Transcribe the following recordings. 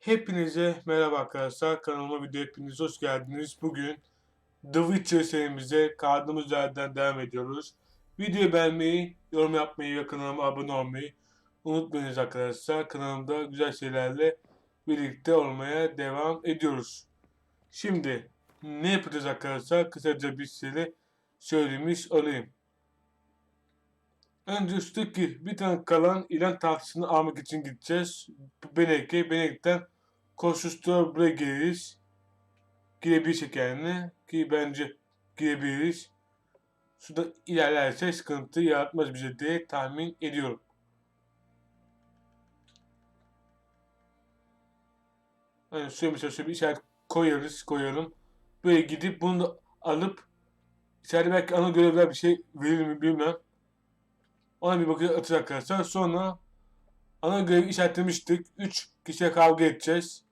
Hepinize merhaba arkadaşlar. Kanalıma hepiniz hoş geldiniz. Bugün The Witcher serimize kaldığımız yerden devam ediyoruz. Videoyu beğenmeyi, yorum yapmayı ve kanalıma abone olmayı unutmayınız arkadaşlar. Kanalımda güzel şeylerle birlikte olmaya devam ediyoruz. Şimdi ne yapacağız arkadaşlar? Kısaca bir size söylemiş olayım. Önce üstteki bir tane kalan ilan tahtasını almak için gideceğiz. Benek'ten koşuştura buraya gireriz. Girebilirsek yani. Ki bence girebiliriz. Şurada ilerlerse sıkıntı yaratmaz bize diye tahmin ediyorum. Yani şöyle mesela şöyle bir işaret koyalım. Böyle gidip bunu da alıp içeride belki ana görevler bir şey verir mi bilmem. Ona bir bakacağız atacağız arkadaşlar. Sonra ana görevi işaretlemiştik. 3 kişiye kavga edeceğiz.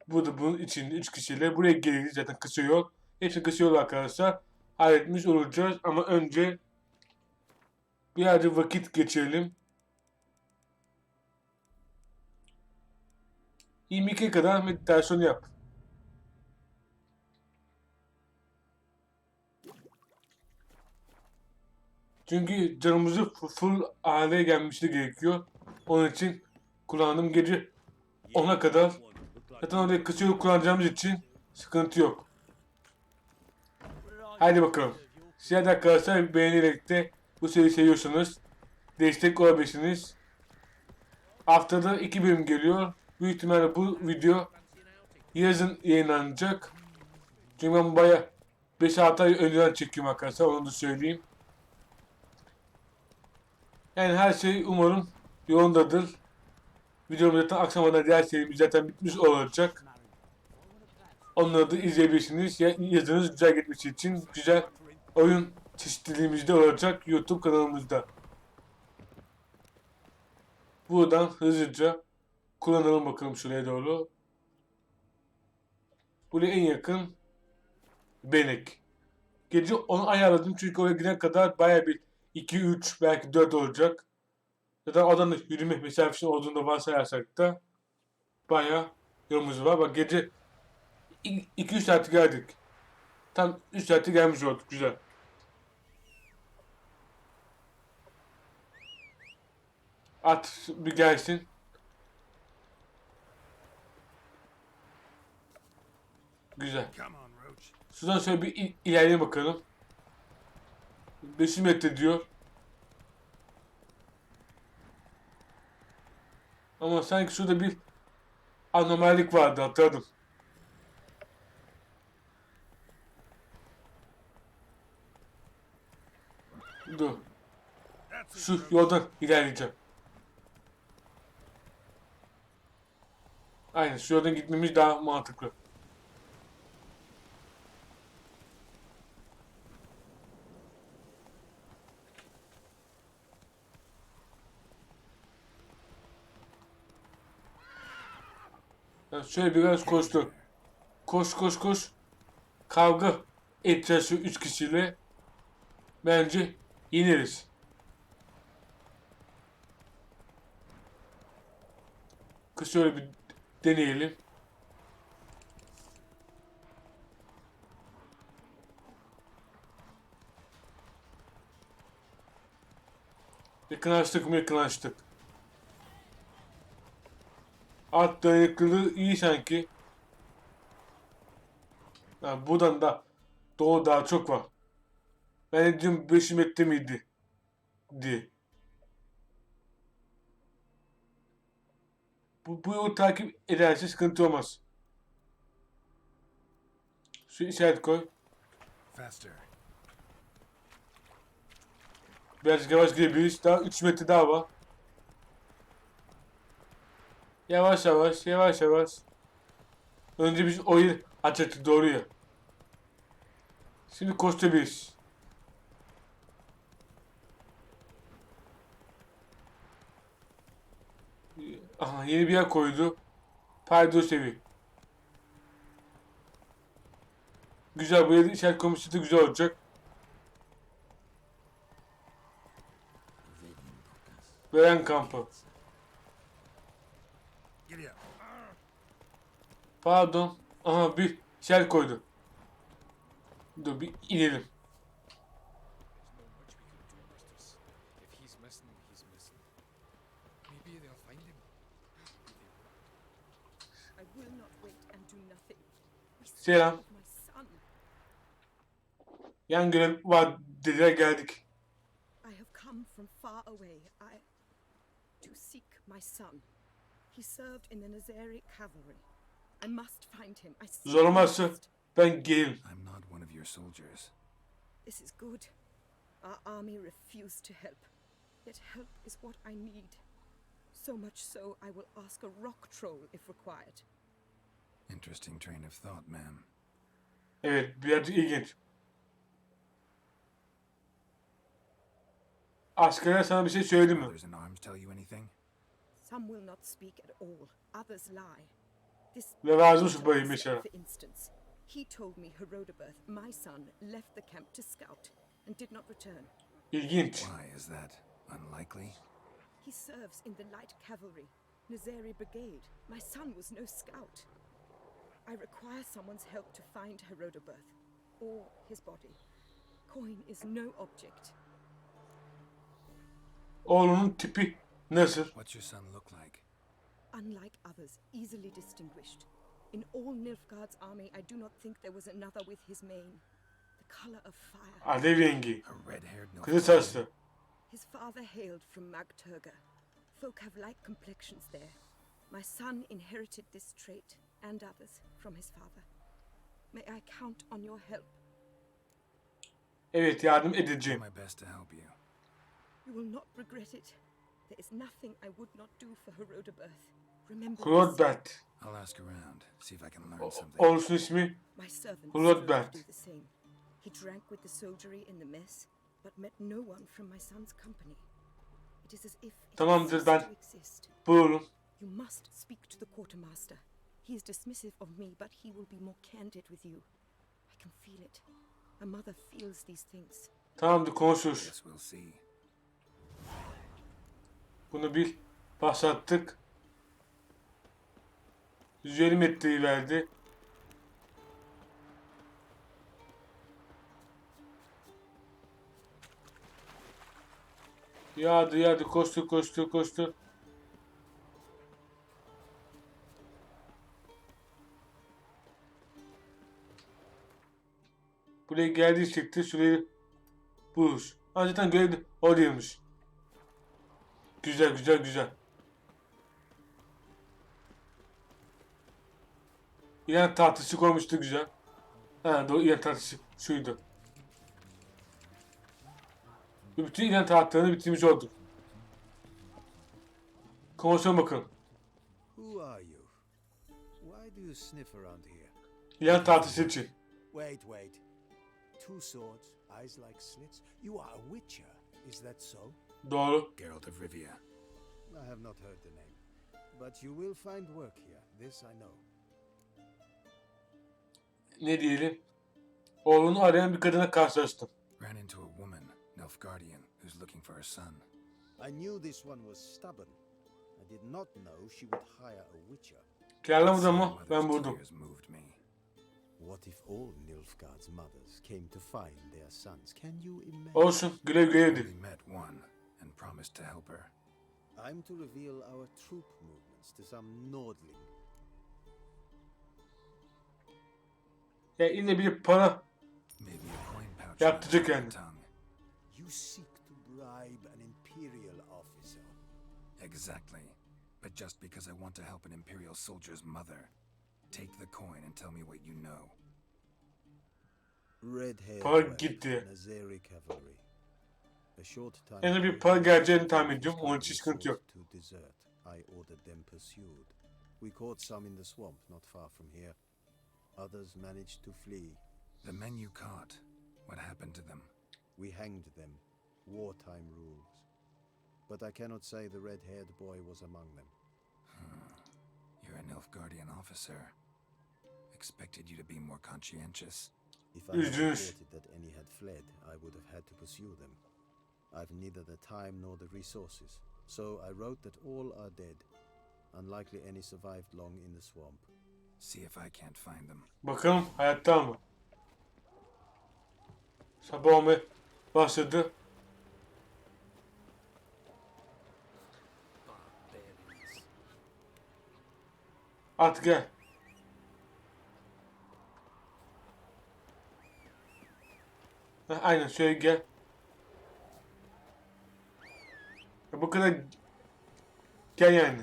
Bu da bunun içinde 3 kişiyle buraya geliriz. Zaten kısa yol. Hepsi kısa yol arkadaşlar. Halletmiş olacağız ama önce birazcık vakit geçirelim. 22 kadar meditasyon yap. Çünkü canımızı full hale gelmesi gerekiyor. Onun için kullandığım gece 10'a kadar. Zaten orada kısa yol kullanacağımız için sıkıntı yok. Haydi bakalım. Siz de arkadaşlar beğenerek de bu seriyi seviyorsanız destek olabilirsiniz. Haftada 2 bölüm geliyor. Büyük ihtimalle bu video yazın yayınlanacak. Çünkü ben baya 5-6 ay önceden çekiyorum arkadaşlar, onu da söyleyeyim. Yani her şey umarım yolundadır. Videom zaten akşamadan diğer serimiz zaten bitmiş olacak. Onları da izleyebilirsiniz. Yazınız güzel gitmesi için güzel oyun çeşitliliğimizde olacak YouTube kanalımızda. Buradan hızlıca kullanalım bakalım şuraya doğru. Buraya en yakın Benek. Gece onu ayarladım çünkü oraya gidene kadar baya bir 2-3 belki 4 olacak. Zaten odanın yürüme mesafesi olduğunda varsayarsak da baya yolumuz var. Bak gece 2-3 saat geldik. Tam 3 saate gelmiş olduk. Güzel. At bir gelsin. Güzel. Şuradan şöyle bir ilerleyelim bakalım. 500 metre diyor. Ama sanki şurada bir anormallik vardı, hatırladım. Dur. Şu yoldan ilerleyeceğim. Aynen şu yoldan gitmemiz daha mantıklı. Yani şöyle biraz koştu. Koş koş koş. Kavga edeceğiz şu 3 kişiyle. Bence yeneriz. Kız şöyle bir deneyelim. Yakınlaştık mı yakınlaştık. At dayanıklılığı iyi sanki. Yani buradan da doğu daha çok var. Ben de diyorum 5 metre miydi diye. Bu yolu takip ederse sıkıntı olmaz. Şu işaret koy. Biraz yavaş gidebiliriz. Daha 3 metre daha var. Yavaş yavaş, yavaş yavaş. Önce biz o yeri açacaktık doğru ya. Şimdi koşabiliriz. Aha yeni bir yer koydu. Paydos evi. Güzel, bu yerde işaret koyması da güzel olacak. Veren kampı. Pardon. Aha bir şey koydu. Dur bir inelim. Selam. Yan görev var dediler geldik. I have come from far away. To seek my son. He served in the Nazari cavalry. I must find him. Zor olmazsa ben gelirim. I'm not one of your soldiers. This is good. Our army refused to help. Yet help is what I need. So much so I will ask a rock troll if required. Interesting train of thought, ma'am. Evet, birazcık ilginç. Askerler sana bir şey söyledi mi? Others in arms tell you anything? Some will not speak at all. Others lie. This Ve razı mısın bayım mesela? for instance, he told me Herodoberth, my son, left the camp to scout and did not return. İlginç. Why is that? Unlikely? He serves in the light cavalry, Nazari brigade. My son was no scout. I require someone's help to find Herodoberth or his body. Coin is no object. Oğlunun tipi nasıl? What's your son look like? Unlike others, easily distinguished. In all Nilfgaard's army, I do not think there was another with his mane. The color of fire. Alev rengi. A red-haired no. Kızıl saçlı. His father hailed from Magturga. Folk have light complexions there. My son inherited this trait, and others, from his father. May I count on your help? Evet, yardım Do edeceğim. my best to help you. You will not regret it. There is nothing I would not do for Herodoberth. Remember this. Hrodbert. I'll ask around, see if I can learn something. Oğlusunun ismi My servant Hrodbert. do the same. He drank with the soldiery in the mess, but met no one from my son's company. It is as if it Tamamdır, ceased ben to exist. bulurum. You must speak to the quartermaster. He is dismissive of me, but he will be more candid with you. I can feel it. A mother feels these things. Tamamdır, konuşuruz. Guess we'll see. Bunu bir başlattık. 150 metreyi verdi. Yağdı koştu. Buraya geldi çıktı. Şurayı bulur. Ha, zaten görev oradaymış. Güzel. İran tahtası koymuştu güzel. Ha doğru, İran tahtası şuydu. Bütün İran tahtlarını bitirmiş olduk. Konuşalım bakalım. Who are you? Why do you sniff around here? İran tahtası için. Wait. Two swords, eyes like slits. You are a witcher, is that so? Doğru. Geralt of Rivia. I have not heard the name. But you will find work here, this I know. Ne diyelim? Oğlunu arayan bir kadına karşılaştım. Ran into a woman, Nilfgaardian, who's looking for her son. I knew this one was stubborn. I did not know she would hire a witcher. Geldi ama Mother's ben buldum. tears moved me. What if all Nilfgaard's mothers came to find their sons? Can you imagine? Olsun, güle I güle only dedi. met one and promised to help her. I'm to reveal our troop movements to some Nordling. Ya yine bir para Maybe a coin pouch. yaptıracak on yani. her tongue. You seek to bribe an imperial officer. Exactly. But just because I want to help an imperial soldier's mother. Take the coin and tell me what you know. Red-haired Para Webb, gitti. Nazari cavalry. A short time Yani bir ago, para geleceğini tahmin they ediyorum. Onun için sıkıntı yok. to desert. I ordered them pursued. We caught some in the swamp not far from here. Others managed to flee. The men you caught. What happened to them? We hanged them. Wartime rules. But I cannot say the red-haired boy was among them. You're a Nilfgaardian officer. Expected you to be more conscientious. If I had Üzgünüz. reported that any had fled, I would have had to pursue them. I've neither the time nor the resources, so I wrote that all are dead. Unlikely any survived long in the swamp. See if I can't find them. Bakalım hayatta mı? Sabah olmaya başladı. At gel. Heh, aynen şöyle gel. Ya bu kadar gel yani.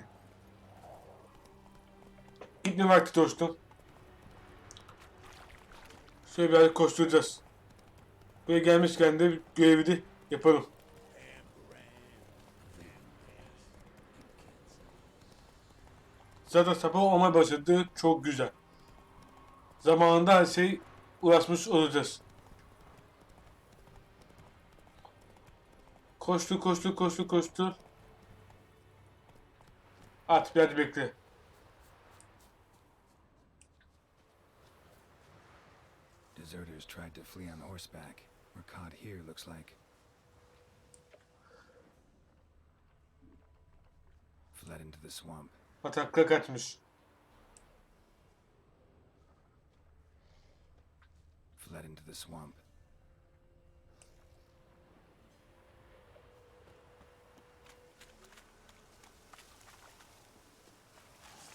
Gitme vakti dostum. Şöyle biraz koşturacağız. Buraya gelmişken de görevi de yapalım. Zaten sabah olmaya başladı. Çok güzel. Zamanında her şey ulaşmış olacağız. Koştur. At biraz bekle. Deserters tried to flee on horseback. We're caught here, looks like. Fled into the swamp. Bataklığa kaçmış. Fled into the swamp.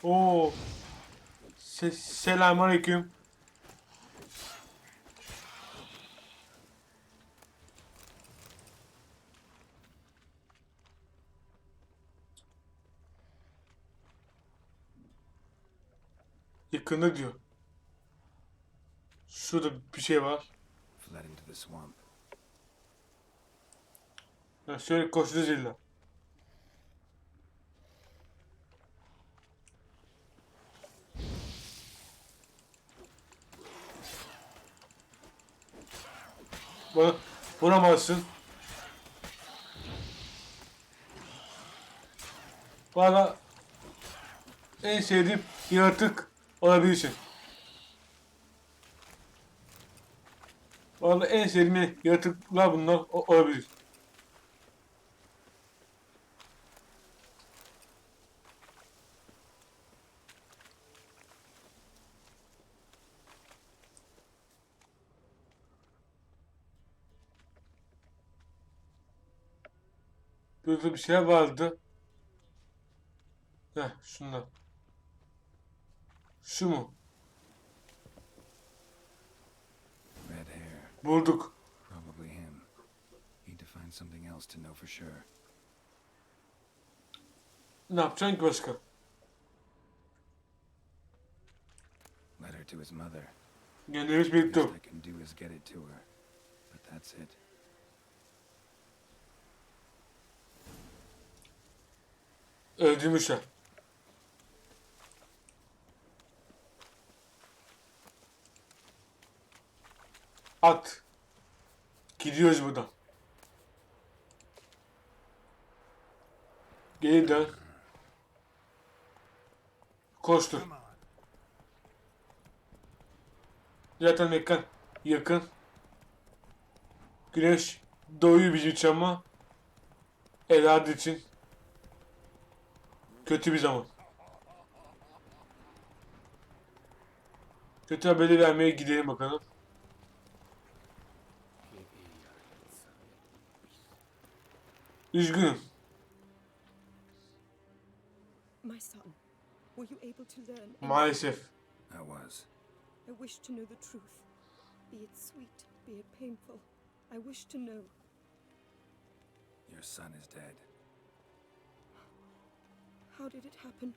Oo. Selamünaleyküm. Yakında diyor. Şurada bir şey var. Fled into the swamp. Ya şöyle koşacağız illa. Bana vuramazsın. Bana en sevdiğim yaratık olabilirsin. Bana en sevdiğim yaratıklar bunlar olabilir. Burada bir şey vardı. Heh, şunlar. Şu mu? Red hair. Bulduk. Probably him. Need to find something else to know for sure. Ne yapacaksın ki başka? Letter to his mother. Göndermiş Best mektup. I can do is get it to her. But that's it. Öldürmüşler. At. Gidiyoruz buradan. Geri dön. Koştur. Zaten mekan yakın. Güneş doğuyor bizim için ama Elad için kötü bir zaman. Kötü haberi vermeye gidelim bakalım. Üzgünüm. My son, were you able to learn anything? Maalesef. I was. I wish to know the truth. Be it sweet, be it painful. I wish to know. Your son is dead. How did it happen?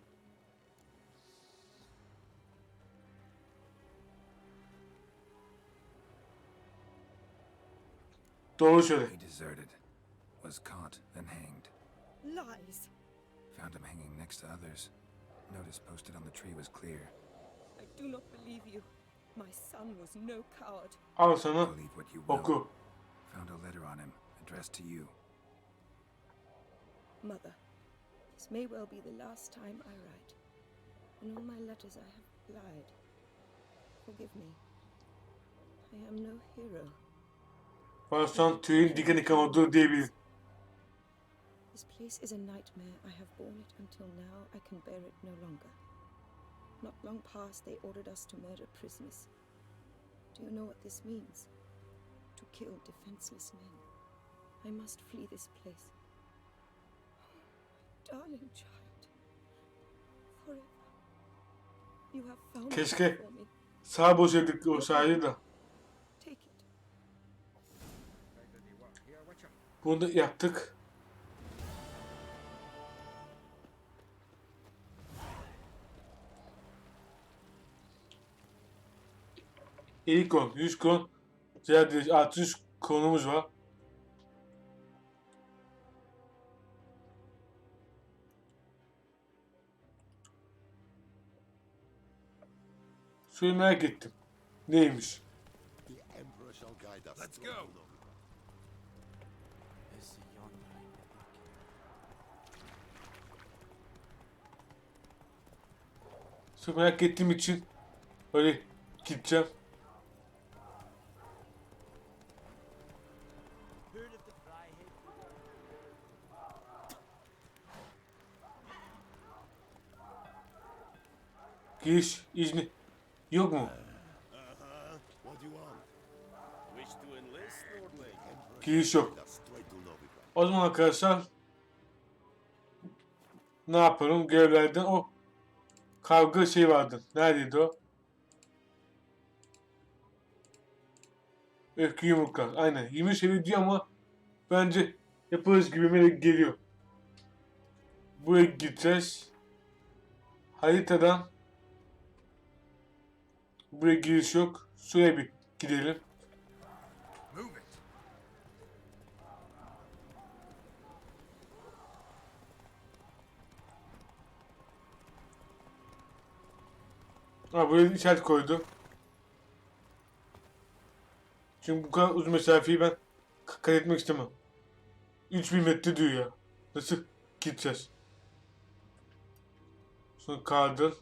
Doğru söyle. He deserted. Was caught, then hanged. Lies. Found him hanging next to others. Notice posted on the tree was clear. I do not believe you. My son was no coward. Al sana Believe what you will. oku. Found a letter on him, addressed to you. Mother, this may well be the last time I write. In all my letters I have lied. Forgive me. I am no hero. Varsan tüyün diken diken olduğu diyebilirim. The This place is a nightmare. I have borne it until now. I can bear it no longer. Not long past, they ordered us to murder prisoners. Do you know what this means? To kill defenseless men. I must flee this place. Darling child, forever. You have found Keşke it for me. sağ boşaldık o sahayı da. Take it. Bunu da yaptık. İlk kon, 100 kon, ziyade 600 konumuz var. Şöyle merak ettim. Neymiş? The Emperor shall guide us. Let's through go. all of Sırf merak ettiğim için öyle gideceğim. Giriş izni yok mu? What do you want? Wish to enlist, Lord Lake? Emperor Giriş shall yok. guide us straight to Novigrad. O zaman arkadaşlar ne yapalım? Görevlerden o kavga şey vardı. Neredeydi o? Öfke yumruklar. Aynen. 20 seviye diyor ama bence yaparız gibime geliyor. Buraya gideceğiz. Haritadan buraya giriş yok. Şuraya bir gidelim. Move it. Ha, buraya işaret koydu. Çünkü bu kadar uzun mesafeyi ben kat etmek istemem. 3000 metre diyor ya. Nasıl gideceğiz? Sonra kaldır.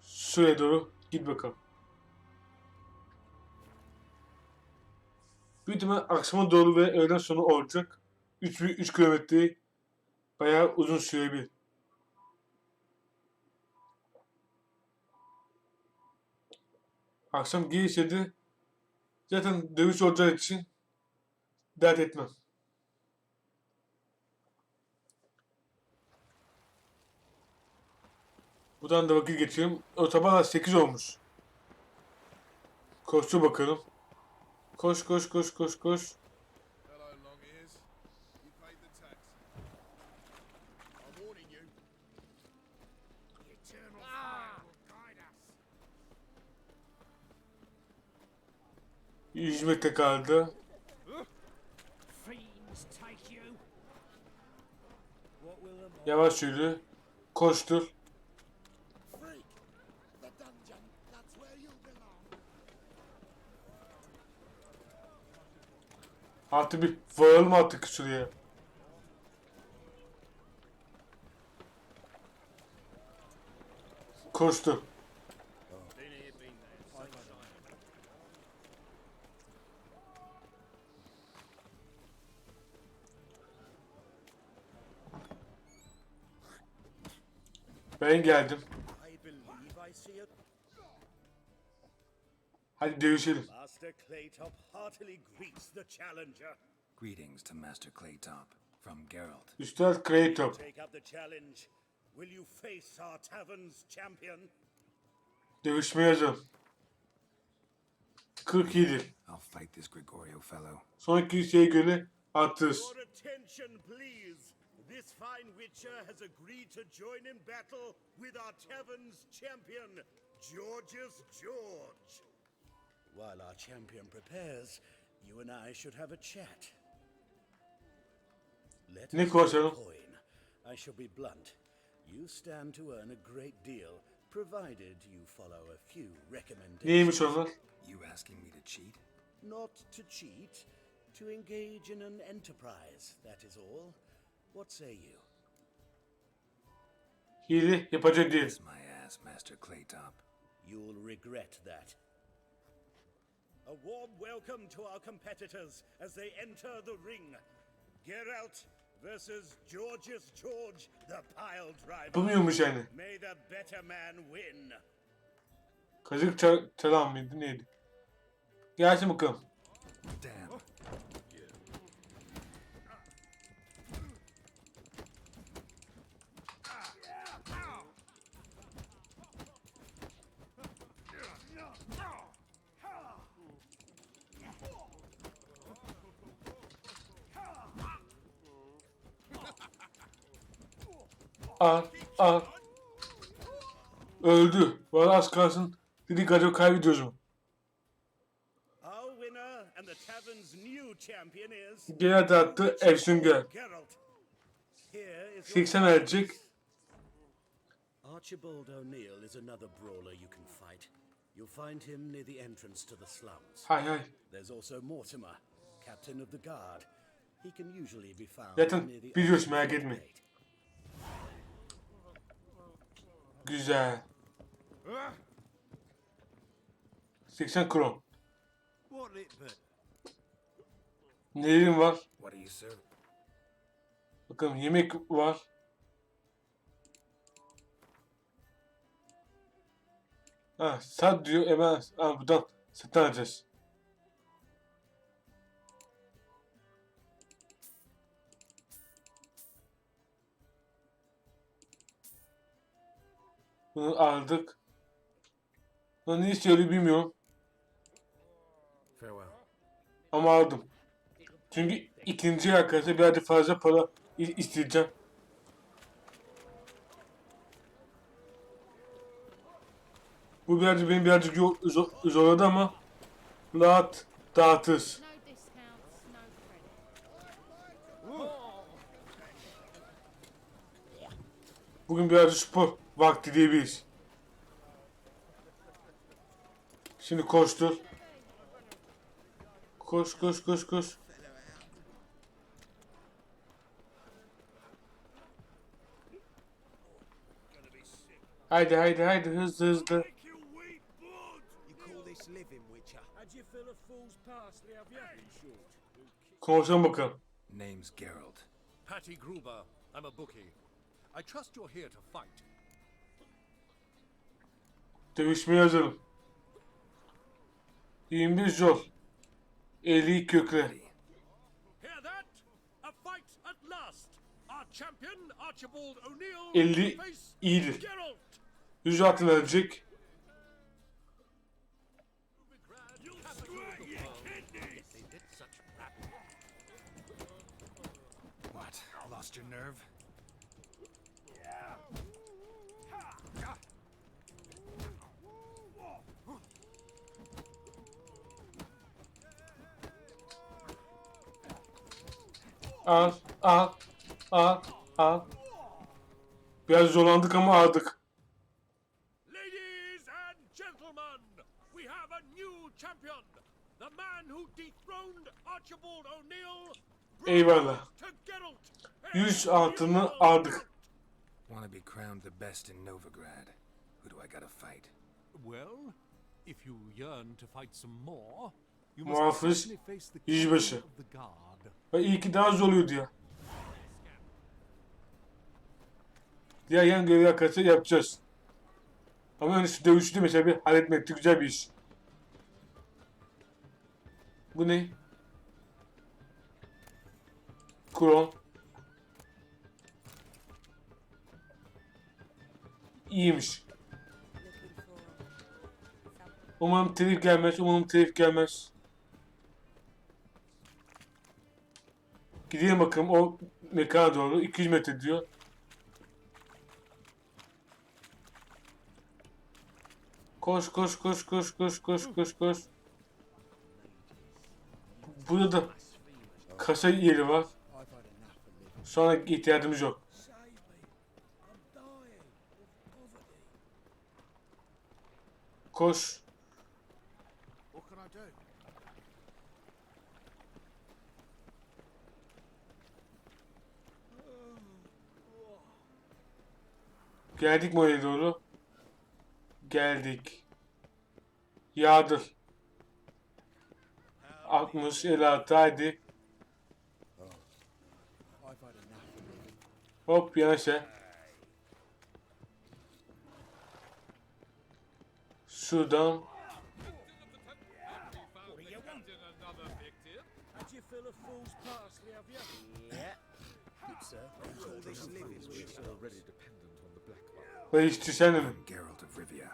Şuraya doğru git bakalım. Büyük ihtimal akşama doğru ve öğleden sonra olacak. 3 kilometreyi bayağı uzun sürebilir. Akşam gelirse de zaten dövüş olacağı için dert etmem. Buradan da vakit geçirelim. O sabah 8 olmuş. Koştu bakalım. Koş koş koş koş koş. Hello, long ears. You paid the tax. I'm warning you. The eternal fire will guide us. 100 metre kaldı. Fiends take you. Yavaş yürü. Koştur. Freak! The dungeon, that's where you belong. Artık bir varalım artık şuraya. Koştu. Ben geldim. I believe I see it. Hadi dövüşelim. Master Claytop heartily greets the challenger. Greetings to Master Claytop from Geralt. Üstad Kraytop. Take up the challenge. Will you face our tavern's champion? Dövüşmeye hazırım. 47. I'll fight this Gregorio fellow. Sonraki şeye göre atırız. Your attention, please. This fine witcher has agreed to join in battle with our tavern's champion, George's George. While our champion prepares, you and I should have a chat. Let Ne us konuşalım? coin. I shall be blunt. You stand to earn a great deal, provided you follow a few recommendations. Neymiş onlar? You asking me to cheat? Not to cheat, to engage in an enterprise, that is all. What say you? Hile yapacak değil. Kiss my ass, Master Claytop. You'll regret that. A warm welcome to our competitors as they enter the ring. Geralt versus George's George, the pile driver. Bu muymuş yani? May the better man win. Kazık çalan mıydı neydi? Gelsin bakalım. Damn. Al. Öldü. Valla az kalsın. Dedik acaba kaybediyoruz mu? Our winner and the tavern's new champion is Geralt attı. Efsünger. Geralt. Here is your 80 verecek. Archibald O'Neill is another brawler you can fight. You'll find him near the entrance to the slums. Hay. There's also Mortimer, captain of the guard. He can usually be found Zaten near the biliyoruz, entrance merak to the etme. gate. Güzel. 80 kron. What it be? Nelerin var? What are you serving? Bakalım yemek var. Ha, sat diyor hemen. Ha, buradan satın alacağız. Bunu aldık. Bunu ne istiyor bilmiyorum. Farewell. Ama aldım. Çünkü ikinci arkadaşa birazcık fazla para isteyeceğim. Bu beni birazcık zorladı ama rahat dağıtır. No discounts, no credit. Bugün birazcık spor vakti diyebiliriz. Şimdi koştur. Koş. Haydi hızlı. You weep blood! You call this living, Witcher? Had you fill a fool's parsley, have you? Konuşalım bakalım. Name's Geralt. Patty Gruber. I'm a bookie. I trust you're here to fight. Dövüşmeye hazırım. 21 zor. 50 kökle. Hear that? A fight at last. Our champion, Archibald O'Neill, 50 will face iyidir. Geralt. 100 altın verecek. You'll screw your kidneys. They did such rap. What? Lost your nerve? Al. Biraz zorlandık ama aldık. Ladies and gentlemen, we have a new champion. The man who dethroned Archibald O'Neill. Eyvallah. To Geralt. 100 altını aldık. Want to be crowned the best in Novigrad. Who do I gotta fight? Well, if you yearn to fight some more, you Muhafız, must certainly face the yüzbaşı. captain of the guard. Ve iyi ki daha zor oluyordu ya. Diğer yan görev arkadaşlar yapacağız. Ama önce şu dövüşü de mesela bir halletmekti, güzel bir iş. Bu ne? Kron. İyiymiş. Umarım telif gelmez. Gidelim bakalım o mekana doğru. 200 metre diyor. Koş. Burada da kasa yeri var. Sonra ihtiyacımız yok. Koş. What can I do? Geldik mi oraya doğru? Geldik. Yağdır. 60, 56 haydi. Hop yanaşa. Şuradan. Had you fill a fool's parsley, have you? Yeah. Good, sir. All this living is already dependent on the black market. Değiştirsene mi? I'm Geralt of Rivia.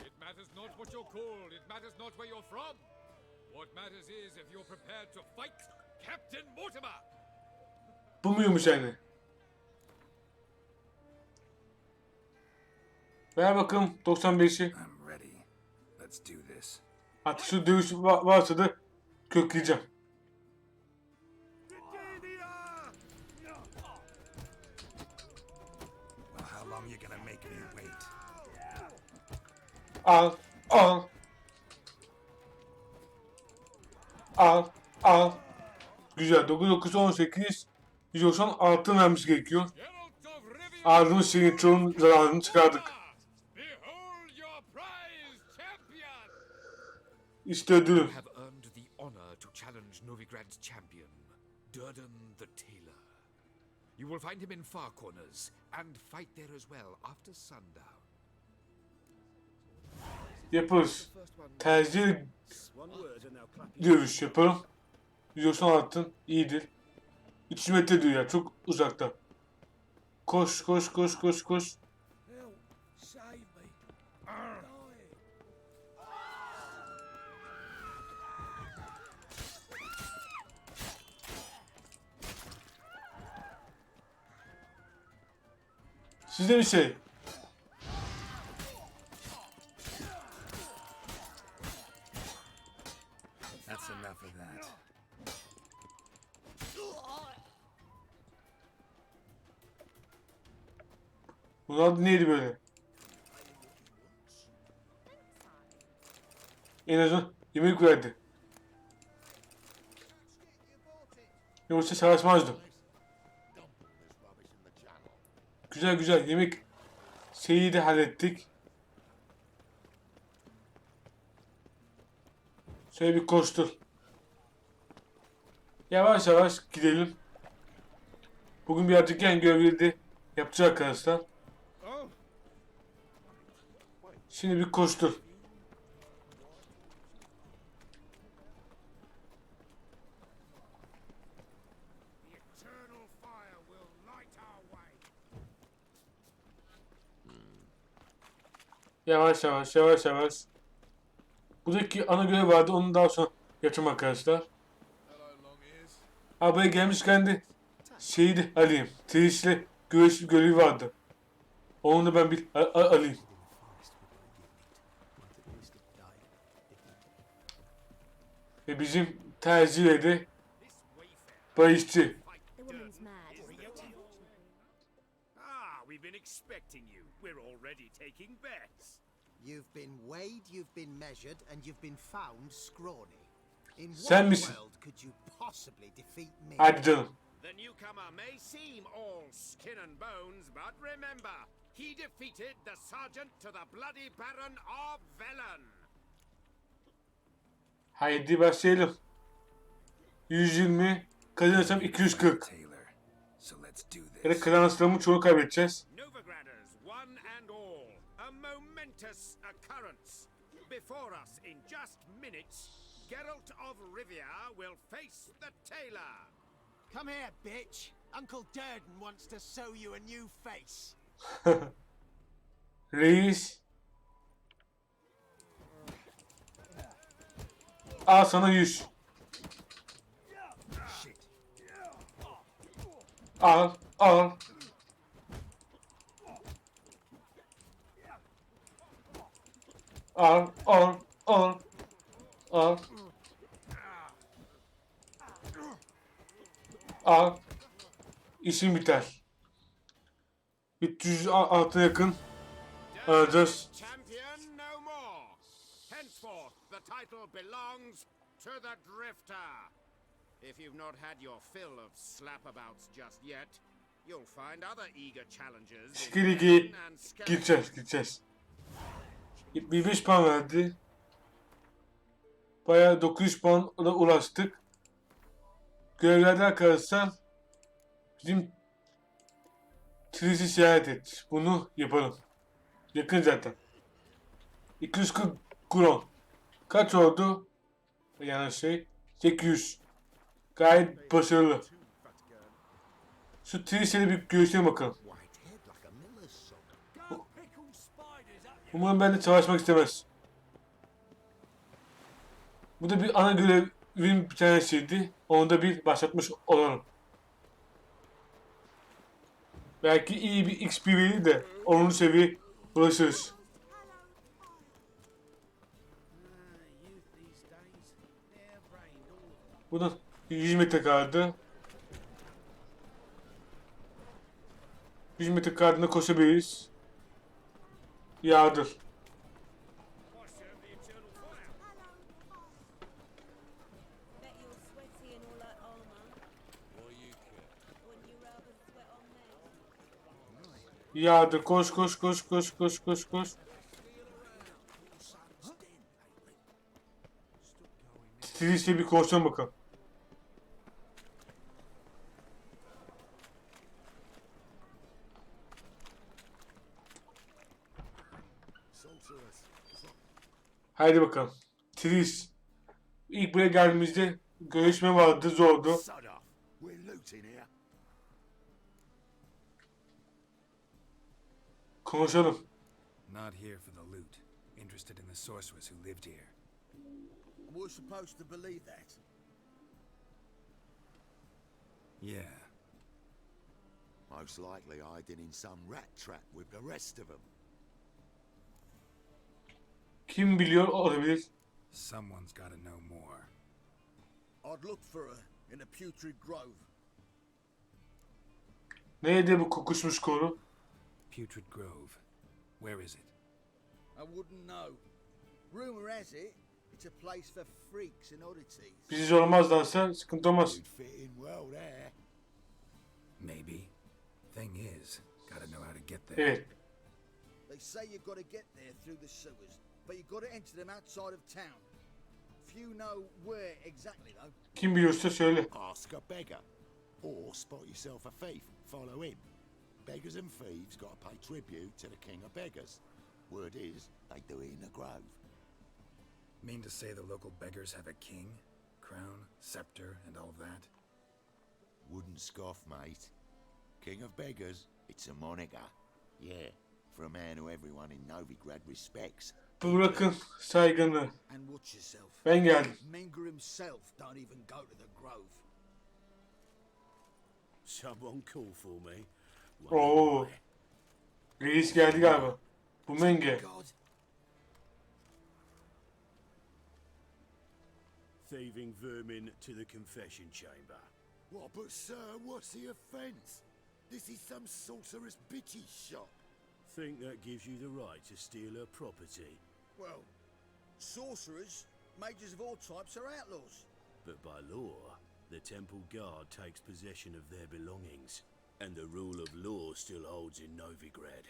It matters not what you're called. It matters not where you're from. What matters is if you're prepared to fight Captain Mortimer. Bu muymuş yani? Ver bakalım 95'i. I'm ready. Let's do this. Hatta şu dövüş varsa da kökleyeceğim. Well, how long you gonna make me wait? Al, al. Al, al. Güzel. 9, 18. 196 vermiş gerekiyor. Geralt of Rivia. Ardımız şeyin çoğunun zararını çıkardık. Behold your prize champion. İşte ödülüm. Have earned the honor to challenge Novigrad's champion, Durden the Tailor. You will find him in Far Corners and fight there as well after sundown. Yaparız. Tercih One word and they'll clap you. dövüş yaparım. 196 iyidir. 300 metre diyor ya. Çok uzakta. Koş, koş, koş, koş, koş. Help! Save me! Die! Sizde bir şey. That's enough of that. Bunun adı neydi böyle? En azından yemek verdi. Yoksa savaşmazdım. Güzel güzel yemek şeyi de hallettik. Şöyle bir koştur. Yavaş yavaş gidelim. Bugün birazcık yan görevleri de yapacağız arkadaşlar. Şimdi bir koştur. The eternal fire will light our way. Yavaş yavaş yavaş yavaş. Buradaki ana görev vardı. Onu daha sonra yapacağım arkadaşlar. Hello, long ears. Buraya gelmişken de şeyi de alayım. Tcher'le güreş görevi vardı. Onu da ben bir alayım. Ve bizim tercih de barışçı. The woman's mad. Ah, we've been expecting you. We're already taking bets. You've been weighed, you've been measured, and you've been found scrawny. In Sen what misin? world could you possibly defeat me? Hadi canım. The newcomer may seem all skin and bones, but remember, he defeated the sergeant to the bloody Baron of Velen. Haydi başlayalım. 120. Kazanırsam 240. Tailor. So let's do Ya da this. kazanırsam çoğunu kaybedeceğiz. Novigraders, one and all, a momentous occurrence. Before us in just minutes, Geralt of Rivia will face the tailor. Come here, bitch. Uncle Durden wants to sew you a new face. Reis. Al sana 100. Al, al. Al, al, al. Al. Al. İşim biter. 300 altına yakın alacağız. Champion no more. Henceforth, the title belongs to the Drifter. If you've not had your fill of slapabouts just yet, you'll find other eager challengers in Skilligi Velen and Skeleton. gideceğiz. Bir 5 puan verdi. Bayağı 900 puanla ulaştık. Görevlerden kalırsa bizim Tris'i ziyaret et. Bunu yapalım. Yakın zaten. 240 kron. Kaç oldu? Yani 800. Gayet başarılı. Şu Tris'le bir görüşelim bakalım. Umarım benimle savaşmak istemez. Bu da bir ana görevin bir tanesiydi. Onu da bir başlatmış olalım. Belki iyi bir XP verir de 10. seviyeye ulaşırız. Bunun 100 metre kaldı. 100 metre kaldığında koşabiliriz. Yağdır. Yağdır. Koş koş koş koş koş koş koş. Tris'le bir konuşalım bakalım. Haydi bakalım. Tris. İlk buraya geldiğimizde görüşme vardı, zordu. Konuşalım. Not here for the loot. Interested in the sorceress who lived here. We're supposed to believe that. Yeah. Most likely hiding in some rat trap with the rest of them. Kim biliyor olabilir? Someone's gotta know more. I'd look for her in a putrid grove. Neydi bu kokuşmuş konu? Putrid Grove. Where is it? I wouldn't know. Rumor has it, it's a place for freaks and oddities. Bizi sormazlarsa sıkıntı olmaz. You'd fit in well there. Maybe. Thing is, gotta know how to get there. Evet. They say you've got to get there through the sewers, but you've got to enter them outside of town. Few know where exactly though. Kim biliyorsa söyle. Ask a beggar. Or spot yourself a thief. Follow him. Beggars and thieves got to pay tribute to the king of beggars. Word is, they do it in the grove. Mean to say the local beggars have a king, crown, scepter, and all that? Wouldn't scoff, mate. King of beggars, it's a moniker. Yeah, for a man who everyone in Novigrad respects. Bırakın saygını. And watch yourself. Ben geldim. Menger himself don't even go to the grove. Someone call for me. Oo. Reis geldi galiba. Bu Menge. God. Thieving vermin to the confession chamber. What, but sir, what's the offence? This is some sorceress bitch's shop. Think that gives you the right to steal her property. Well, sorcerers, mages of all types are outlaws. But by law, the temple guard takes possession of their belongings, and the rule of law still holds in Novigrad.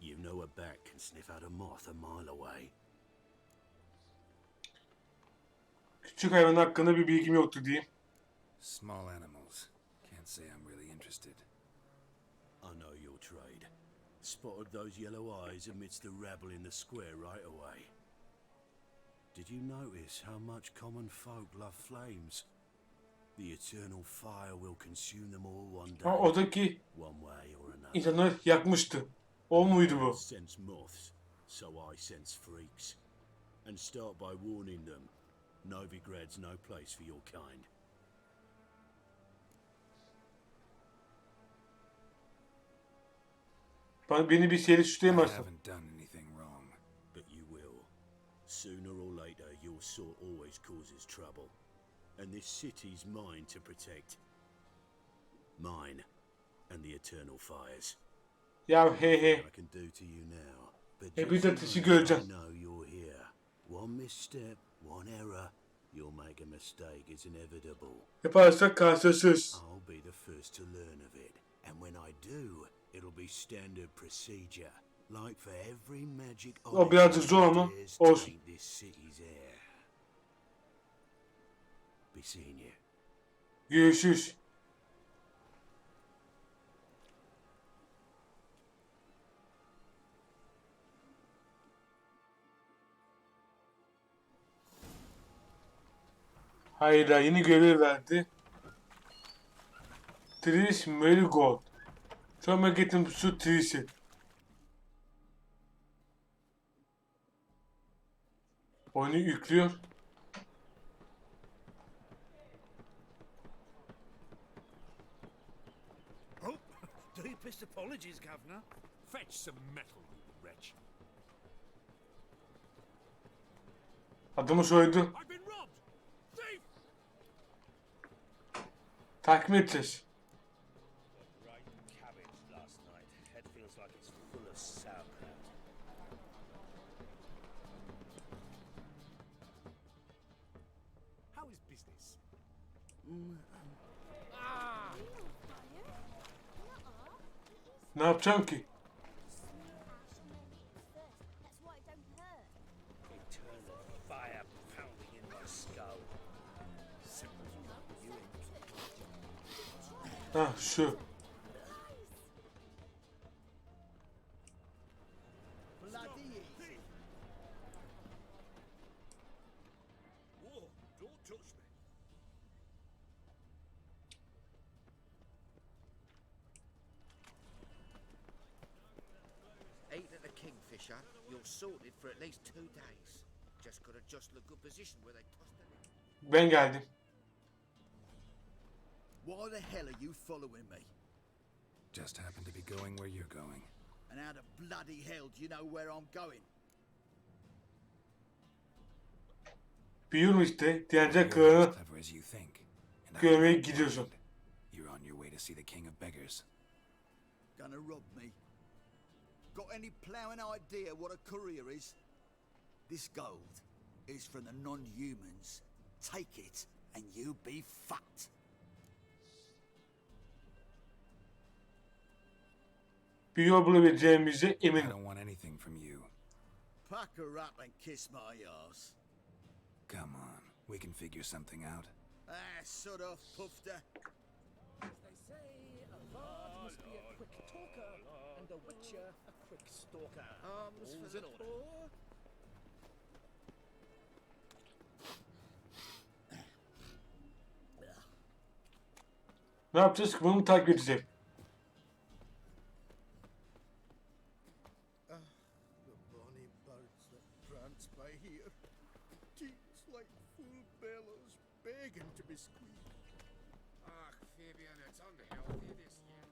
You know a bat can sniff out a moth a mile away. Küçük hayvan hakkında bir bilgim yoktu diyeyim. Small animals. Can't say I'm really interested. I know your trade. Spotted those yellow eyes amidst the rabble in the square right away. Did you notice how much common folk love flames? The eternal fire will consume them all one day. Ha, oradaki One way or another. insanlar yakmıştı. O muydu bu? Sense moths, so I sense freaks. And start by warning them. Novigrad's no place for your kind. Beni bir şeyle I suçlayamazsın. haven't done anything wrong. But you will. Sooner or later, your sort always causes trouble. And this city's mine to protect. Mine and the eternal fires. Ya he he. I can do to you now. But Bir de ateşi just göreceğim. know you're here. One misstep, one error, you'll make a mistake. It's inevitable. Yaparsak karşılaşırız. I'll be the first to learn of it. And when I do, It'll be standard procedure, like for every magic O birazcık zor ama dares to olsun. taint this city's air. Be seeing you. Görüşürüz. Hayda, yeni görev verdi. Trish Marigold. Çok merak ettim şu Trish'i. Oyunu yüklüyor. Oh, deepest apologies, Governor. Fetch some metal, you wretch. Adamı soydu. I've been robbed! Thief! Takip edeceğiz. Right cabbage last night. Head feels like it's full of sauerkraut. How is business? Ne yapacağım ki? Eternal fire pounding in my skull. Simple. You Ha şu. Bloody easy. Whoa, don't touch me. Eat at the Kingfisher, you're sorted for at least 2 days. Just gotta jostle a good position where they toss the... Ben geldim. Why the hell are you following me? Just happen to be going where you're going. And how the bloody hell do you know where I'm going? Biliyorum işte. Diğer You're kralına as clever as you think. And I'm görmeye not gidiyorsun. worried. You're on your way to see the king of beggars. Gonna rob me? Got any ploughing idea what a courier is? This gold is from the non-humans. Take it and you be fucked. Bir yol bulabileceğimize I eminim. don't want anything from you. Pack her up and kiss my arse. Come on, we can figure something out. Ah, sod off, pufter. As they say, a bard must be a quick talker, and a witcher a quick stalker. Arms for the poor. Ne yapacağız ki? Bunu mu takip edeceğim? The bonny birds that prance by here. Teats like full bellows begging to be squeezed. Ach, Fabian, it's unhealthy this year.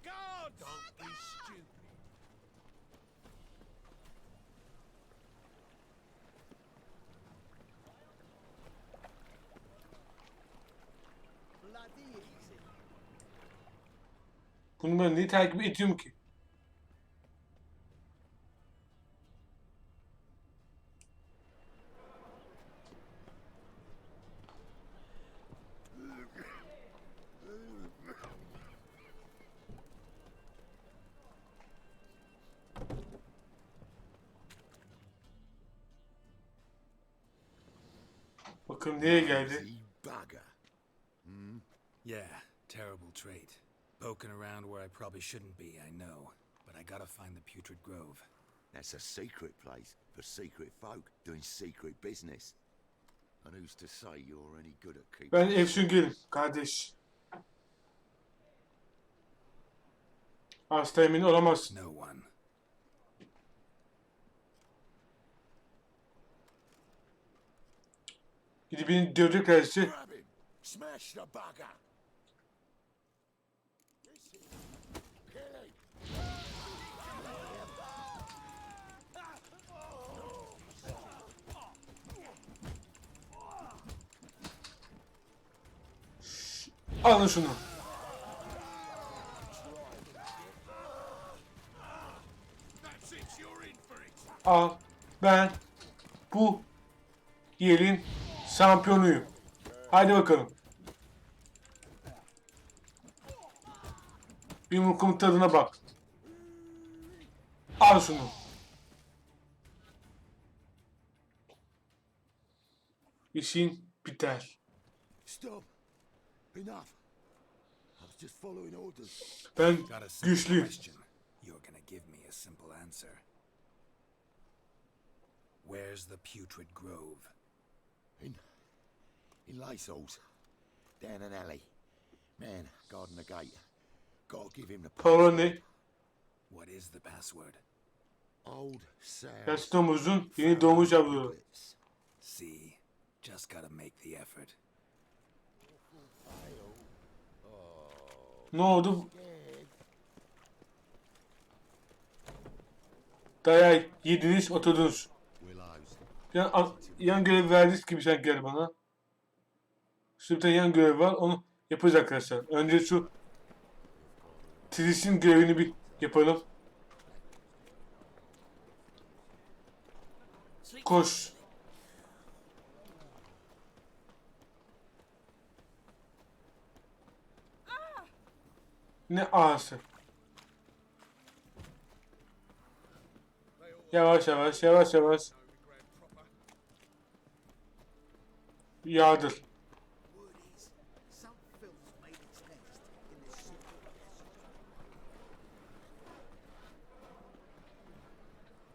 God! Don't be stupid. Bloody easy. Bunu ben niye takip ediyorum ki? Bakın nereye geldi? Lazy bugger. Yeah, terrible trait. Poking around where I probably shouldn't be, I know. But I gotta find the putrid grove. That's a secret place for secret folk doing secret business. And who's to say you're any good at keeping... Ben Efsüngerim kardeş. Asla emin olamazsın. No one. Gidip beni dövecek kardeşi. Grab him! Smash the bugger! Kill him! Alın şunu. That's it, you're in for it. Al. Ben. Bu. yerin şampiyonuyum. Hadi bakalım. Yumrukumun tadına bak. Al şunu. İşin biter. Stop. Enough. I was just following orders. Ben Got a simple güçlüyüm. question. You're gonna give me a simple answer. Where's the putrid grove? In Lysol's. Down an alley. Man, guarding the gate. Gotta give him the Parola ne? What is the password? Old Sam. Yaşlı domuzun yeni doğmuş yavruları. See, just gotta make the effort. Ne oldu? Dayak yediniz, oturdunuz. Yan görev verdiniz gibi sanki geldi bana. Şu bir tane yan görev var, onu yapacağız arkadaşlar. Önce şu Tris'in görevini bir yapalım. Koş. Ne ağası? Yavaş yavaş, yavaş yavaş. Yağdır.